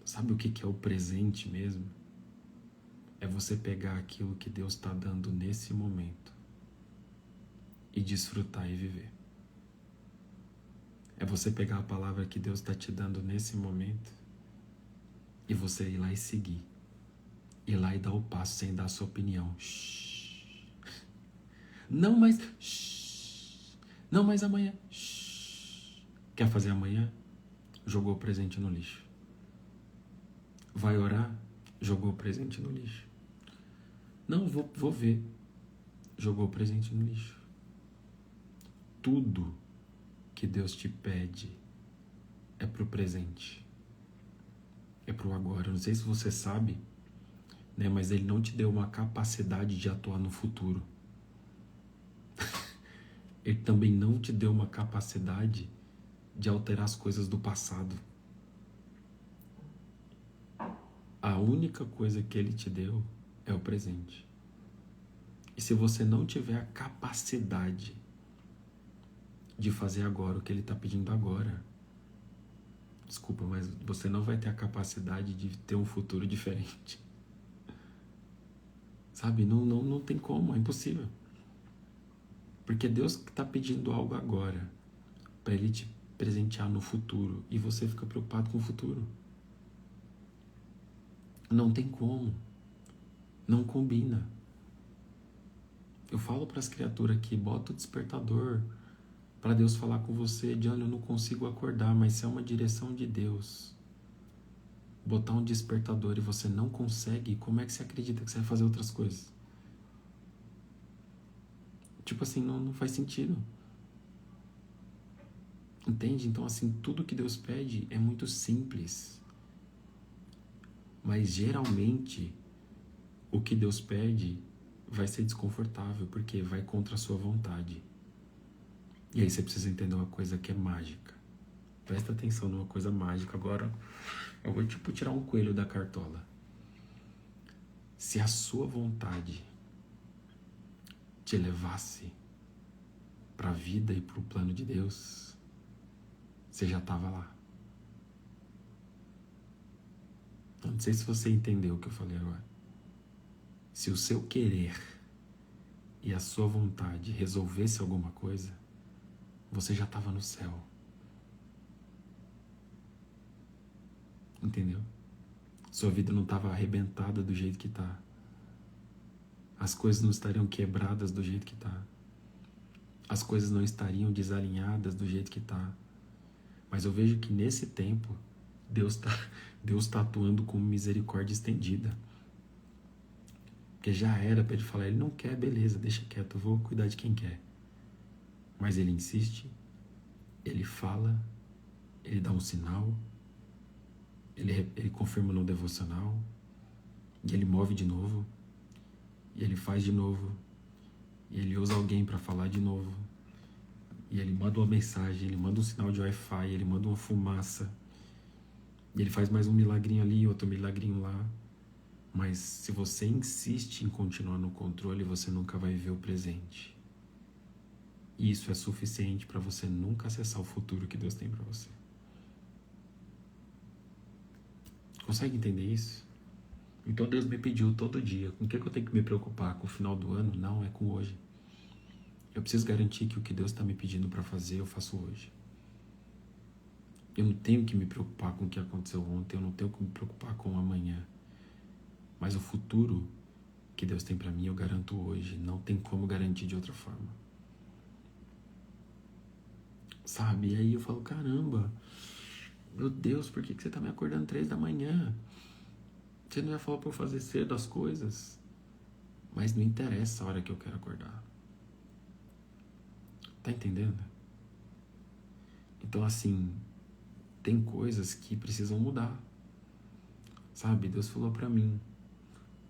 Sabe o que é o presente mesmo? É você pegar aquilo que Deus está dando nesse momento e desfrutar e viver. É você pegar a palavra que Deus está te dando nesse momento e você ir lá e seguir. Ir lá e dar o passo sem dar a sua opinião. Shhh. Não, mas... Shhh. Não, mas amanhã... Shhh. Quer fazer amanhã? Jogou o presente no lixo. Vai orar? Jogou o presente no lixo. Não, vou ver. Jogou o presente no lixo. Tudo que Deus te pede é pro presente. É pro agora. Eu não sei se você sabe, né, mas Ele não te deu uma capacidade de atuar no futuro. Ele também não te deu uma capacidade de alterar as coisas do passado. A única coisa que Ele te deu é o presente. E se você não tiver a capacidade de fazer agora o que Ele está pedindo agora, desculpa, mas você não vai ter a capacidade de ter um futuro diferente. Sabe? Não tem como, é impossível. Porque Deus está pedindo algo agora para Ele te presentear no futuro e você fica preocupado com o futuro. Não tem como. Não combina. Eu falo para as criaturas aqui, bota o despertador para Deus falar com você. Diana, eu não consigo acordar, mas se é uma direção de Deus, botar um despertador e você não consegue, como é que você acredita que você vai fazer outras coisas? Tipo assim, não faz sentido. Entende? Então assim, tudo que Deus pede é muito simples. Mas geralmente, o que Deus pede vai ser desconfortável, porque vai contra a sua vontade. E aí você precisa entender uma coisa que é mágica. Presta atenção numa coisa mágica. Agora, eu vou tirar um coelho da cartola. Se a sua vontade te levasse para a vida e para o plano de Deus, você já estava lá. Não sei se você entendeu o que eu falei agora. Se o seu querer e a sua vontade resolvesse alguma coisa, você já estava no céu. Entendeu? Sua vida não estava arrebentada do jeito que está. As coisas não estariam quebradas do jeito que está. As coisas não estariam desalinhadas do jeito que está. Mas eu vejo que nesse tempo, Deus tá atuando com misericórdia estendida. Porque já era para ele falar, ele não quer, beleza, deixa quieto, eu vou cuidar de quem quer. Mas ele insiste, ele fala, ele dá um sinal, ele confirma no devocional, e ele move de novo, e ele faz de novo, e ele usa alguém para falar de novo, e ele manda uma mensagem, ele manda um sinal de Wi-Fi, ele manda uma fumaça, e ele faz mais um milagrinho ali, outro milagrinho lá. Mas se você insiste em continuar no controle, você nunca vai ver o presente. E isso é suficiente para você nunca acessar o futuro que Deus tem para você. Consegue entender isso? Então Deus me pediu todo dia, com o que eu tenho que me preocupar? Com o final do ano? Não, é com hoje. Eu preciso garantir que o que Deus está me pedindo para fazer, eu faço hoje. Eu não tenho que me preocupar com o que aconteceu ontem, eu não tenho que me preocupar com o amanhã. Mas o futuro que Deus tem para mim, eu garanto hoje. Não tem como garantir de outra forma. Sabe? E aí eu falo, caramba, meu Deus, por que você tá me acordando 3 da manhã? Você não já falou para eu fazer cedo as coisas? Mas não interessa a hora que eu quero acordar. Tá entendendo? Então, assim, tem coisas que precisam mudar. Sabe? Deus falou para mim,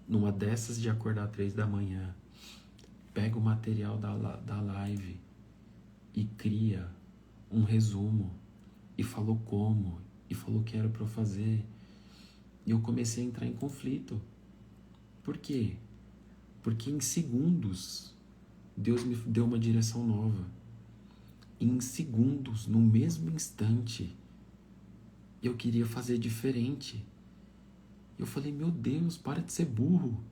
numa dessas de acordar 3 da manhã, pega o material da live e cria um resumo, e falou como, e falou o que era para eu fazer. E eu comecei a entrar em conflito. Por quê? Porque em segundos Deus me deu uma direção nova. Em segundos, no mesmo instante, eu queria fazer diferente. Eu falei, meu Deus, para de ser burro.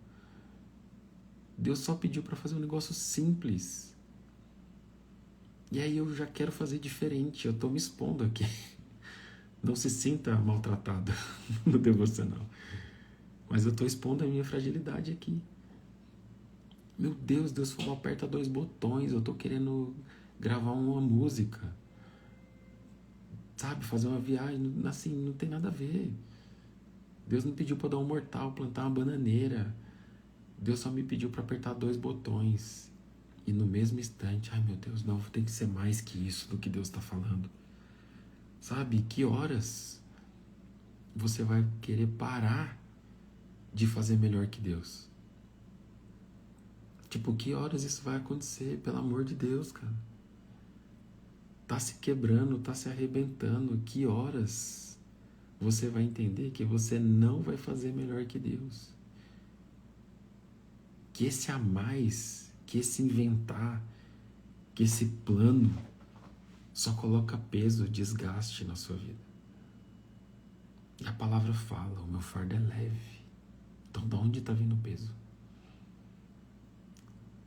Deus só pediu para fazer um negócio simples. E aí eu já quero fazer diferente. Eu estou me expondo aqui. Não se sinta maltratado no devocional. Mas eu estou expondo a minha fragilidade aqui. Meu Deus, Deus falou, aperta 2 botões. Eu estou querendo gravar uma música. Sabe, fazer uma viagem. Assim, não tem nada a ver. Deus não pediu para dar um mortal, plantar uma bananeira. Deus só me pediu para apertar 2 botões. E no mesmo instante, ai meu Deus, não, tem que ser mais que isso do que Deus está falando. Sabe, que horas você vai querer parar de fazer melhor que Deus? Tipo, que horas isso vai acontecer? Pelo amor de Deus, cara. Tá se quebrando, tá se arrebentando. Que horas você vai entender que você não vai fazer melhor que Deus? Que esse a mais, que esse inventar, que esse plano só coloca peso, desgaste na sua vida. E a palavra fala, o meu fardo é leve. Então, de onde está vindo o peso?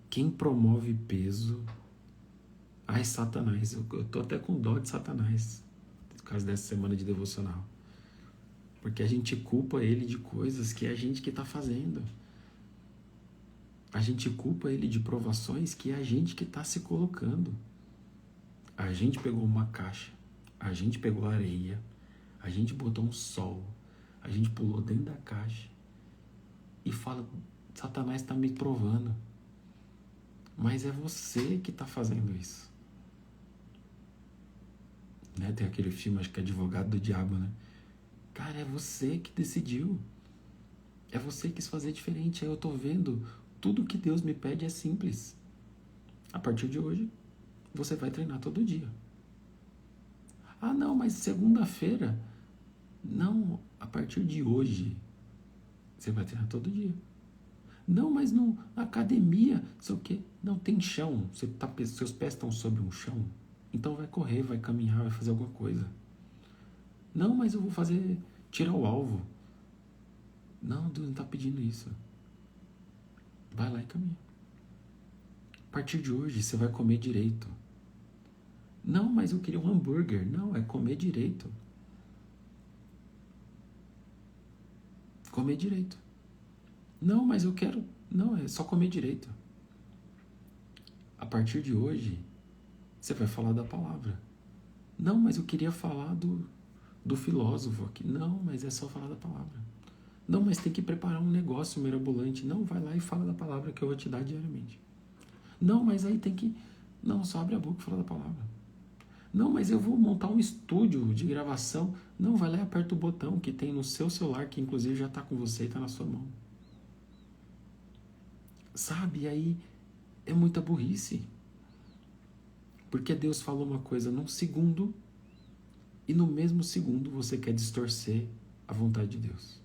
Quem promove peso? Ai, Satanás. Eu tô até com dó de Satanás, por causa dessa semana de devocional. Porque a gente culpa ele de coisas que é a gente que está fazendo. A gente culpa ele de provações que é a gente que está se colocando. A gente pegou uma caixa, a gente pegou areia, a gente botou um sol, a gente pulou dentro da caixa e fala, Satanás está me provando. Mas é você que está fazendo isso. Né? Tem aquele filme, acho que é Advogado do Diabo, né? Cara, é você que decidiu. É você que quis fazer diferente. Aí eu tô vendo, tudo que Deus me pede é simples. A partir de hoje, você vai treinar todo dia. Ah, não, mas segunda-feira. Não, a partir de hoje, você vai treinar todo dia. Não, mas não, na academia, não sei o quê. Não, tem chão. Seus pés estão sobre um chão. Então vai correr, vai caminhar, vai fazer alguma coisa. Não, mas eu vou fazer, tirar o alvo. Não, Deus não está pedindo isso. Vai lá e caminha. A partir de hoje, você vai comer direito. Não, mas eu queria um hambúrguer. Não, é comer direito. Comer direito. Não, mas eu quero... Não, é só comer direito. A partir de hoje, você vai falar da palavra. Não, mas eu queria falar do filósofo aqui. Não, mas é só falar da palavra. Não, mas tem que preparar um negócio mirabolante. Não, vai lá e fala da palavra que eu vou te dar diariamente. Não, mas aí tem que... Não, só abre a boca e fala da palavra. Não, mas eu vou montar um estúdio de gravação. Não, vai lá e aperta o botão que tem no seu celular, que inclusive já está com você e está na sua mão. Sabe, e aí é muita burrice. Porque Deus falou uma coisa num segundo e no mesmo segundo você quer distorcer a vontade de Deus.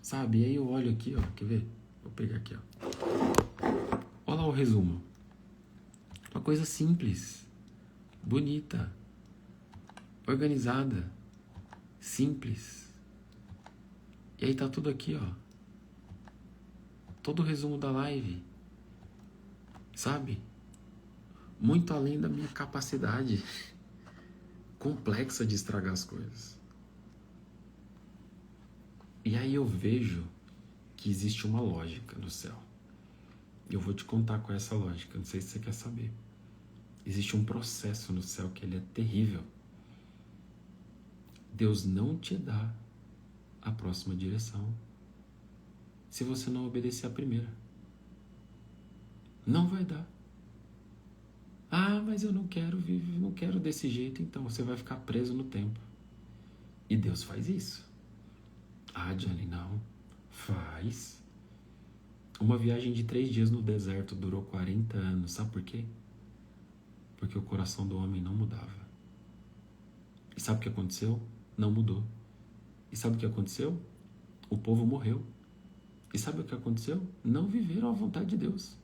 Sabe, e aí eu olho aqui, ó, quer ver? Vou pegar aqui, ó. Olha lá o resumo. Uma coisa simples, bonita, organizada, simples. E aí tá tudo aqui, ó. Todo o resumo da live. Sabe? Muito além da minha capacidade complexa de estragar as coisas. E aí eu vejo que existe uma lógica no céu. Eu vou te contar qual é essa lógica, não sei se você quer saber. Existe um processo no céu que ele é terrível. Deus não te dá a próxima direção se você não obedecer a primeira. Não vai dar. Ah, mas eu não quero viver, não quero desse jeito, então você vai ficar preso no tempo. E Deus faz isso. Ah, Johnny, não. Faz. Uma viagem de 3 dias no deserto durou 40 anos. Sabe por quê? Porque o coração do homem não mudava. E sabe o que aconteceu? Não mudou. E sabe o que aconteceu? O povo morreu. E sabe o que aconteceu? Não viveram a vontade de Deus.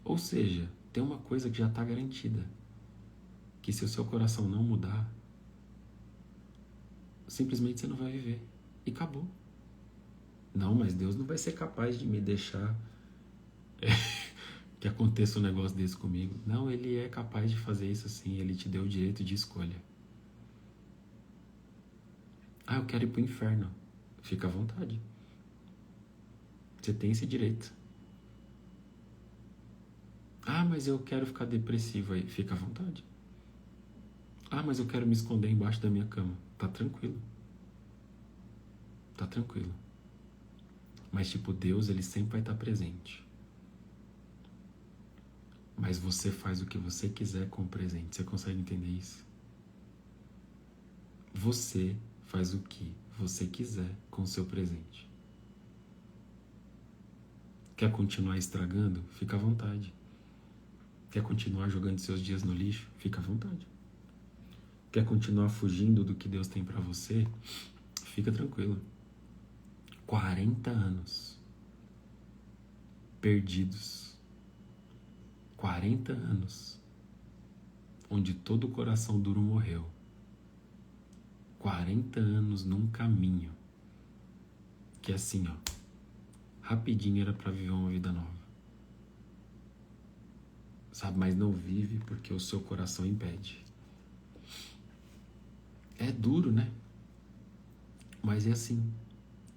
Ou seja, tem uma coisa que já está garantida. Que se o seu coração não mudar, simplesmente você não vai viver. E acabou. Não, mas Deus não vai ser capaz de me deixar que aconteça um negócio desse comigo. Não, Ele é capaz de fazer isso sim. Ele te deu o direito de escolha. Ah, eu quero ir para o inferno. Fica à vontade. Você tem esse direito. Ah, mas eu quero ficar depressivo aí. Fica à vontade. Ah, mas eu quero me esconder embaixo da minha cama. Tá tranquilo. Tá tranquilo. Mas tipo, Deus, Ele sempre vai estar presente. Mas você faz o que você quiser com o presente. Você consegue entender isso? Você faz o que você quiser com o seu presente. Quer continuar estragando? Fica à vontade. Quer continuar jogando seus dias no lixo? Fica à vontade. Quer continuar fugindo do que Deus tem para você? Fica tranquilo. 40 anos perdidos. 40 anos onde todo o coração duro morreu. 40 anos num caminho que assim, ó, rapidinho era para viver uma vida nova. Sabe, mas não vive porque o seu coração impede. É duro, né? Mas é assim.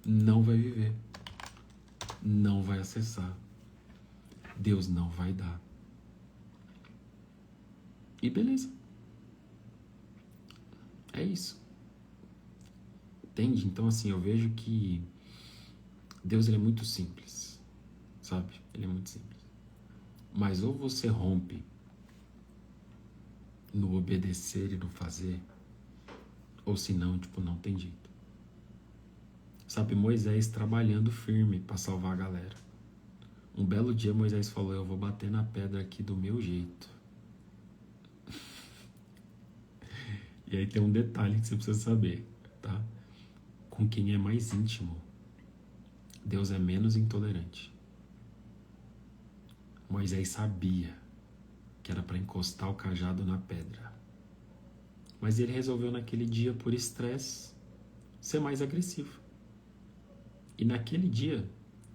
Não vai viver. Não vai acessar. Deus não vai dar. E beleza. É isso. Entende? Então assim, eu vejo que Deus, ele é muito simples. Sabe? Ele é muito simples. Mas ou você rompe no obedecer e no fazer, ou se não, tipo, não tem jeito. Sabe, Moisés trabalhando firme para salvar a galera. Um belo dia Moisés falou, eu vou bater na pedra aqui do meu jeito. E aí tem um detalhe que você precisa saber, tá? Com quem é mais íntimo, Deus é menos intolerante. Moisés sabia que era para encostar o cajado na pedra. Mas ele resolveu naquele dia, por estresse, ser mais agressivo. E naquele dia,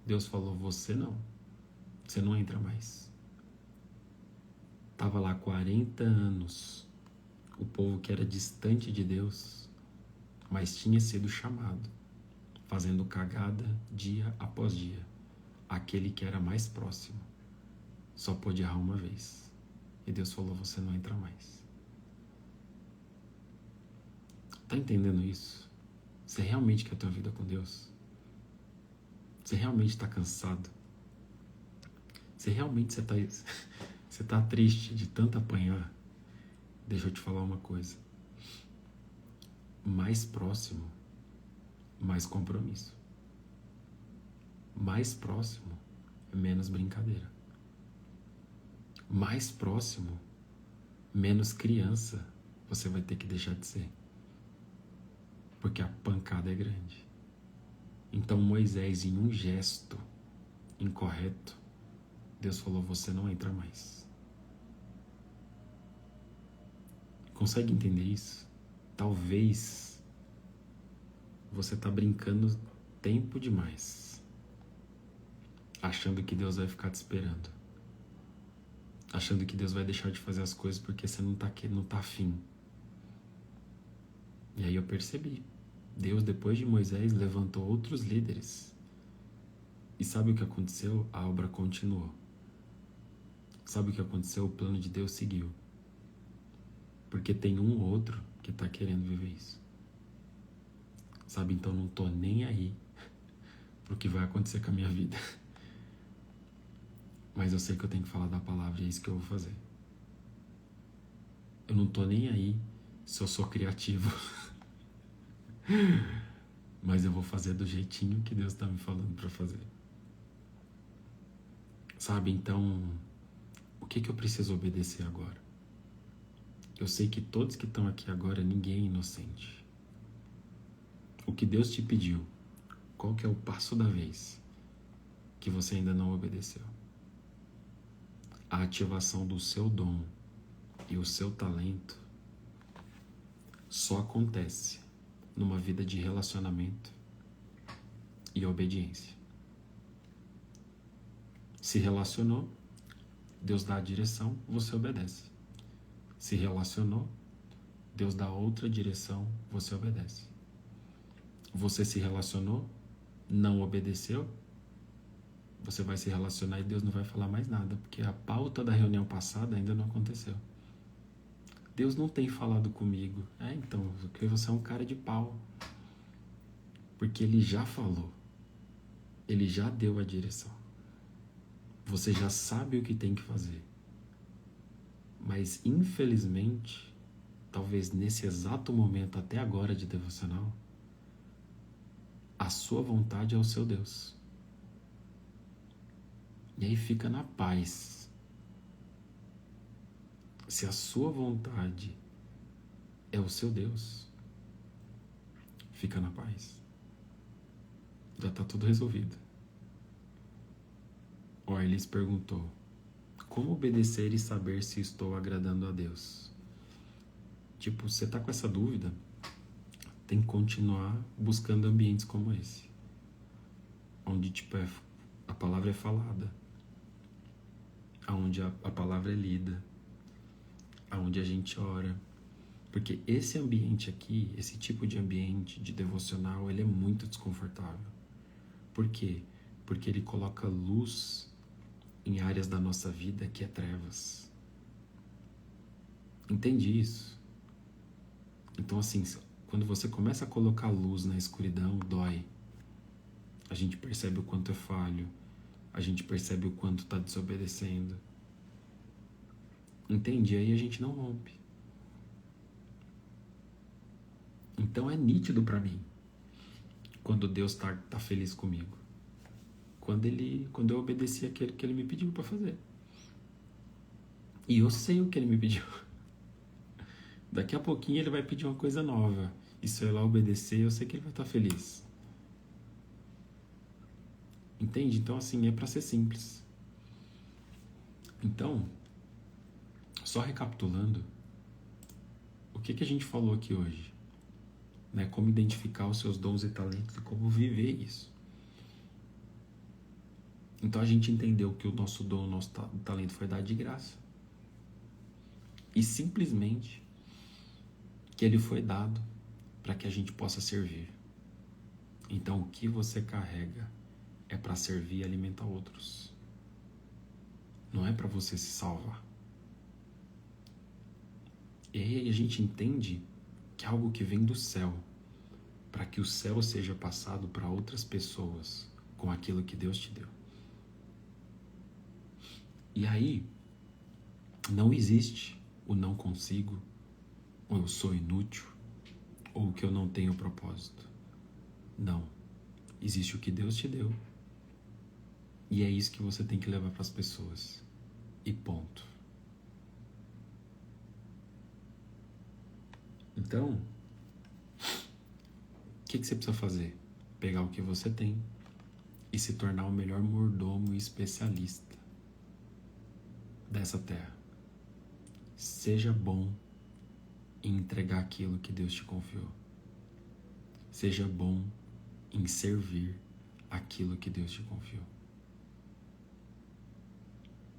Deus falou, você não entra mais. Estava lá 40 anos, o povo que era distante de Deus, mas tinha sido chamado, fazendo cagada dia após dia. Aquele que era mais próximo só pôde errar uma vez. E Deus falou, você não entra mais. Tá entendendo isso? Você realmente quer ter uma vida com Deus? Você realmente está cansado? Você realmente você tá triste de tanto apanhar? Deixa eu te falar uma coisa. Mais próximo, mais compromisso. Mais próximo, menos brincadeira. Mais próximo, menos criança você vai ter que deixar de ser. Porque a pancada é grande. Então Moisés, em um gesto incorreto, Deus falou, você não entra mais. Consegue entender isso? Talvez você está brincando tempo demais, achando que Deus vai ficar te esperando, achando que Deus vai deixar de fazer as coisas porque você não tá afim. E aí eu percebi, Deus, depois de Moisés, levantou outros líderes. E sabe o que aconteceu? A obra continuou. Sabe o que aconteceu? O plano de Deus seguiu. Porque tem um ou outro que está querendo viver isso. Sabe, então não tô nem aí pro que vai acontecer com a minha vida. Mas eu sei que eu tenho que falar da palavra e é isso que eu vou fazer. Eu não tô nem aí se eu sou criativo. Mas eu vou fazer do jeitinho que Deus está me falando para fazer. Sabe, então, o que eu preciso obedecer agora? Eu sei que todos que estão aqui agora, ninguém é inocente. O que Deus te pediu, qual que é o passo da vez que você ainda não obedeceu? A ativação do seu dom e o seu talento só acontece numa vida de relacionamento e obediência. Se relacionou, Deus dá a direção, você obedece. Se relacionou, Deus dá outra direção, você obedece. Você se relacionou, não obedeceu, você vai se relacionar e Deus não vai falar mais nada, porque a pauta da reunião passada ainda não aconteceu. Deus não tem falado comigo. Então, porque você é um cara de pau. Porque Ele já falou. Ele já deu a direção. Você já sabe o que tem que fazer. Mas, infelizmente, talvez nesse exato momento, até agora de devocional, a sua vontade é o seu Deus. E aí fica na paz. Se a sua vontade é o seu Deus, fica na paz. Já está tudo resolvido. Elis perguntou, como obedecer e saber se estou agradando a Deus? Tipo, você está com essa dúvida? Tem que continuar buscando ambientes como esse. Onde tipo, a palavra é falada. Onde a palavra é lida. Onde a gente ora. Porque esse ambiente aqui, esse tipo de ambiente de devocional, ele é muito desconfortável. Por quê? Porque ele coloca luz em áreas da nossa vida que é trevas. Entende isso? Então assim, quando você começa a colocar luz na escuridão, dói. A gente percebe o quanto é falho. A gente percebe o quanto está desobedecendo. Entende? Aí a gente não rompe. Então é nítido para mim quando Deus tá feliz comigo. Quando eu obedeci aquilo que Ele me pediu para fazer. E eu sei o que Ele me pediu. Daqui a pouquinho Ele vai pedir uma coisa nova. E se eu ir lá obedecer, eu sei que Ele vai estar feliz. Entende? Então, assim, é para ser simples. Então, só recapitulando, o que a gente falou aqui hoje? Né? Como identificar os seus dons e talentos e como viver isso. Então, a gente entendeu que o nosso dom, o nosso talento foi dado de graça. E simplesmente que ele foi dado para que a gente possa servir. Então, o que você carrega é para servir e alimentar outros. Não é para você se salvar. E aí a gente entende que é algo que vem do céu, para que o céu seja passado para outras pessoas com aquilo que Deus te deu. E aí, não existe o não consigo, ou eu sou inútil, ou que eu não tenho propósito. Não. Existe o que Deus te deu. E é isso que você tem que levar para as pessoas. E ponto. Então, o que você precisa fazer? Pegar o que você tem e se tornar o melhor mordomo e especialista dessa terra. Seja bom em entregar aquilo que Deus te confiou. Seja bom em servir aquilo que Deus te confiou.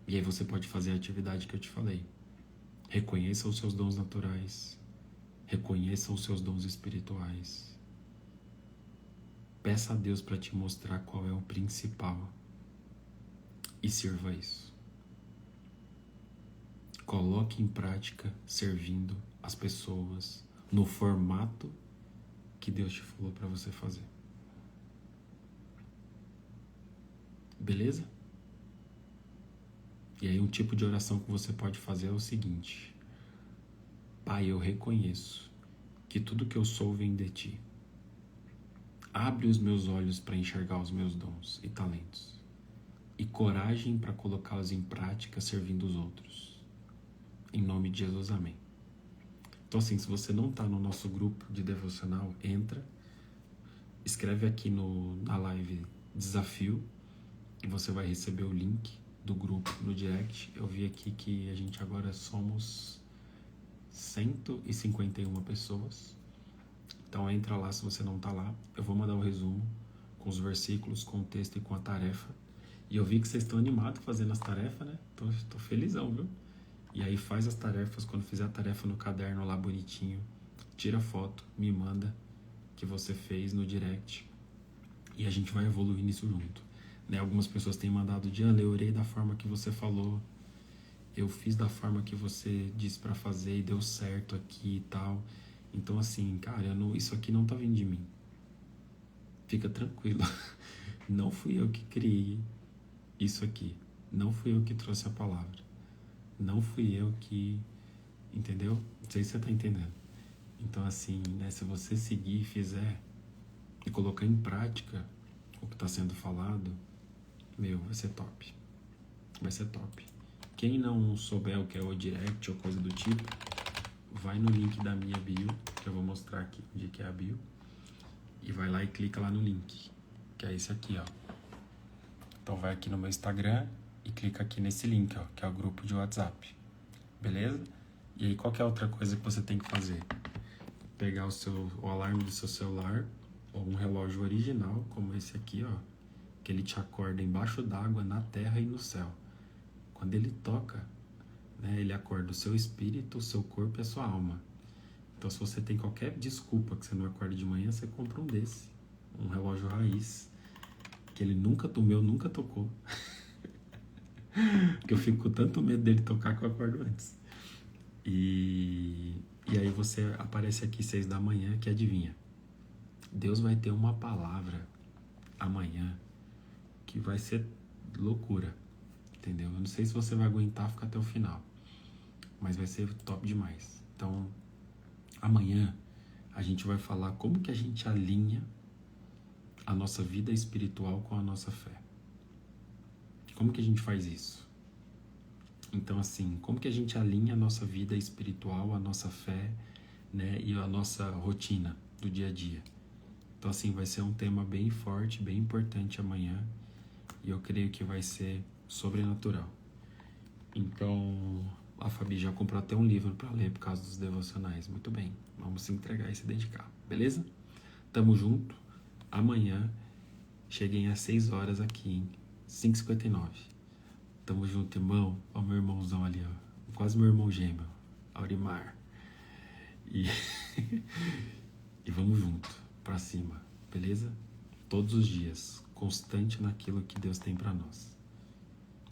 E aí você pode fazer a atividade que eu te falei. Reconheça os seus dons naturais. Reconheça os seus dons espirituais. Peça a Deus para te mostrar qual é o principal. E sirva isso. Coloque em prática servindo as pessoas no formato que Deus te falou para você fazer. Beleza? E aí um tipo de oração que você pode fazer é o seguinte: Pai, eu reconheço que tudo que eu sou vem de Ti. Abre os meus olhos para enxergar os meus dons e talentos. E coragem para colocá-los em prática servindo os outros. Em nome de Jesus, amém. Então assim, se você não está no nosso grupo de devocional, entra, escreve aqui na live desafio e você vai receber o link do grupo no direct. Eu vi aqui que a gente agora somos 151 pessoas. Então entra lá se você não está lá. Eu vou mandar o resumo com os versículos, com o texto e com a tarefa. E eu vi que vocês estão animados fazendo as tarefas, né? Tô felizão, viu? E aí faz as tarefas, quando fizer a tarefa no caderno lá bonitinho, tira foto, me manda que você fez no direct. E a gente vai evoluir nisso junto. Né? Algumas pessoas têm mandado, Diana, eu orei da forma que você falou. Eu fiz da forma que você disse para fazer e deu certo aqui e tal. Então assim, cara, isso aqui não tá vindo de mim. Fica tranquilo. Não fui eu que criei isso aqui. Não fui eu que trouxe a palavra. Não fui eu que... Entendeu? Não sei se você tá entendendo. Então assim, né, se você seguir e fizer e colocar em prática o que está sendo falado, vai ser top. Vai ser top. Quem não souber o que é o direct ou coisa do tipo, vai no link da minha bio, que eu vou mostrar aqui onde que é a bio, e vai lá e clica lá no link, que é esse aqui, ó. Então vai aqui no meu Instagram e clica aqui nesse link, ó, que é o grupo de WhatsApp. Beleza? E aí qualquer outra coisa que você tem que fazer? Pegar o alarme do seu celular ou um relógio original, como esse aqui, ó, que ele te acorda embaixo d'água, na terra e no céu. Quando ele toca, né, ele acorda o seu espírito, o seu corpo e a sua alma. Então, se você tem qualquer desculpa que você não acorda de manhã, você compra um desse. Um relógio raiz, que o meu nunca tocou. Porque eu fico com tanto medo dele tocar que eu acordo antes. E aí você aparece aqui 6 da manhã, que adivinha? Deus vai ter uma palavra amanhã que vai ser loucura, entendeu? Eu não sei se você vai aguentar ficar até o final, mas vai ser top demais. Então, amanhã a gente vai falar como que a gente alinha a nossa vida espiritual com a nossa fé. Como que a gente faz isso? Então, assim, como que a gente alinha a nossa vida espiritual, a nossa fé, né, e a nossa rotina do dia a dia? Então, assim, vai ser um tema bem forte, bem importante amanhã. e eu creio que vai ser sobrenatural. Então, a Fabi já comprou até um livro para ler por causa dos devocionais. Muito bem, vamos se entregar e se dedicar, beleza? Tamo junto. Amanhã, cheguem às 6 horas aqui, hein? 5h59. Tamo junto, irmão. Ó, meu irmãozão ali, ó. Quase meu irmão gêmeo, Aurimar. E, e vamos junto, pra cima, beleza? Todos os dias, constante naquilo que Deus tem pra nós.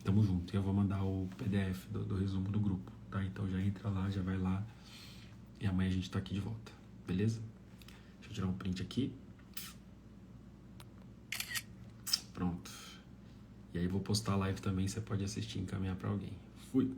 Tamo junto. E eu vou mandar o PDF do resumo do grupo, tá? Então já entra lá, já vai lá. E amanhã a gente tá aqui de volta, beleza? Deixa eu tirar um print aqui. Pronto. E aí vou postar a live também, você pode assistir e encaminhar pra alguém. Fui!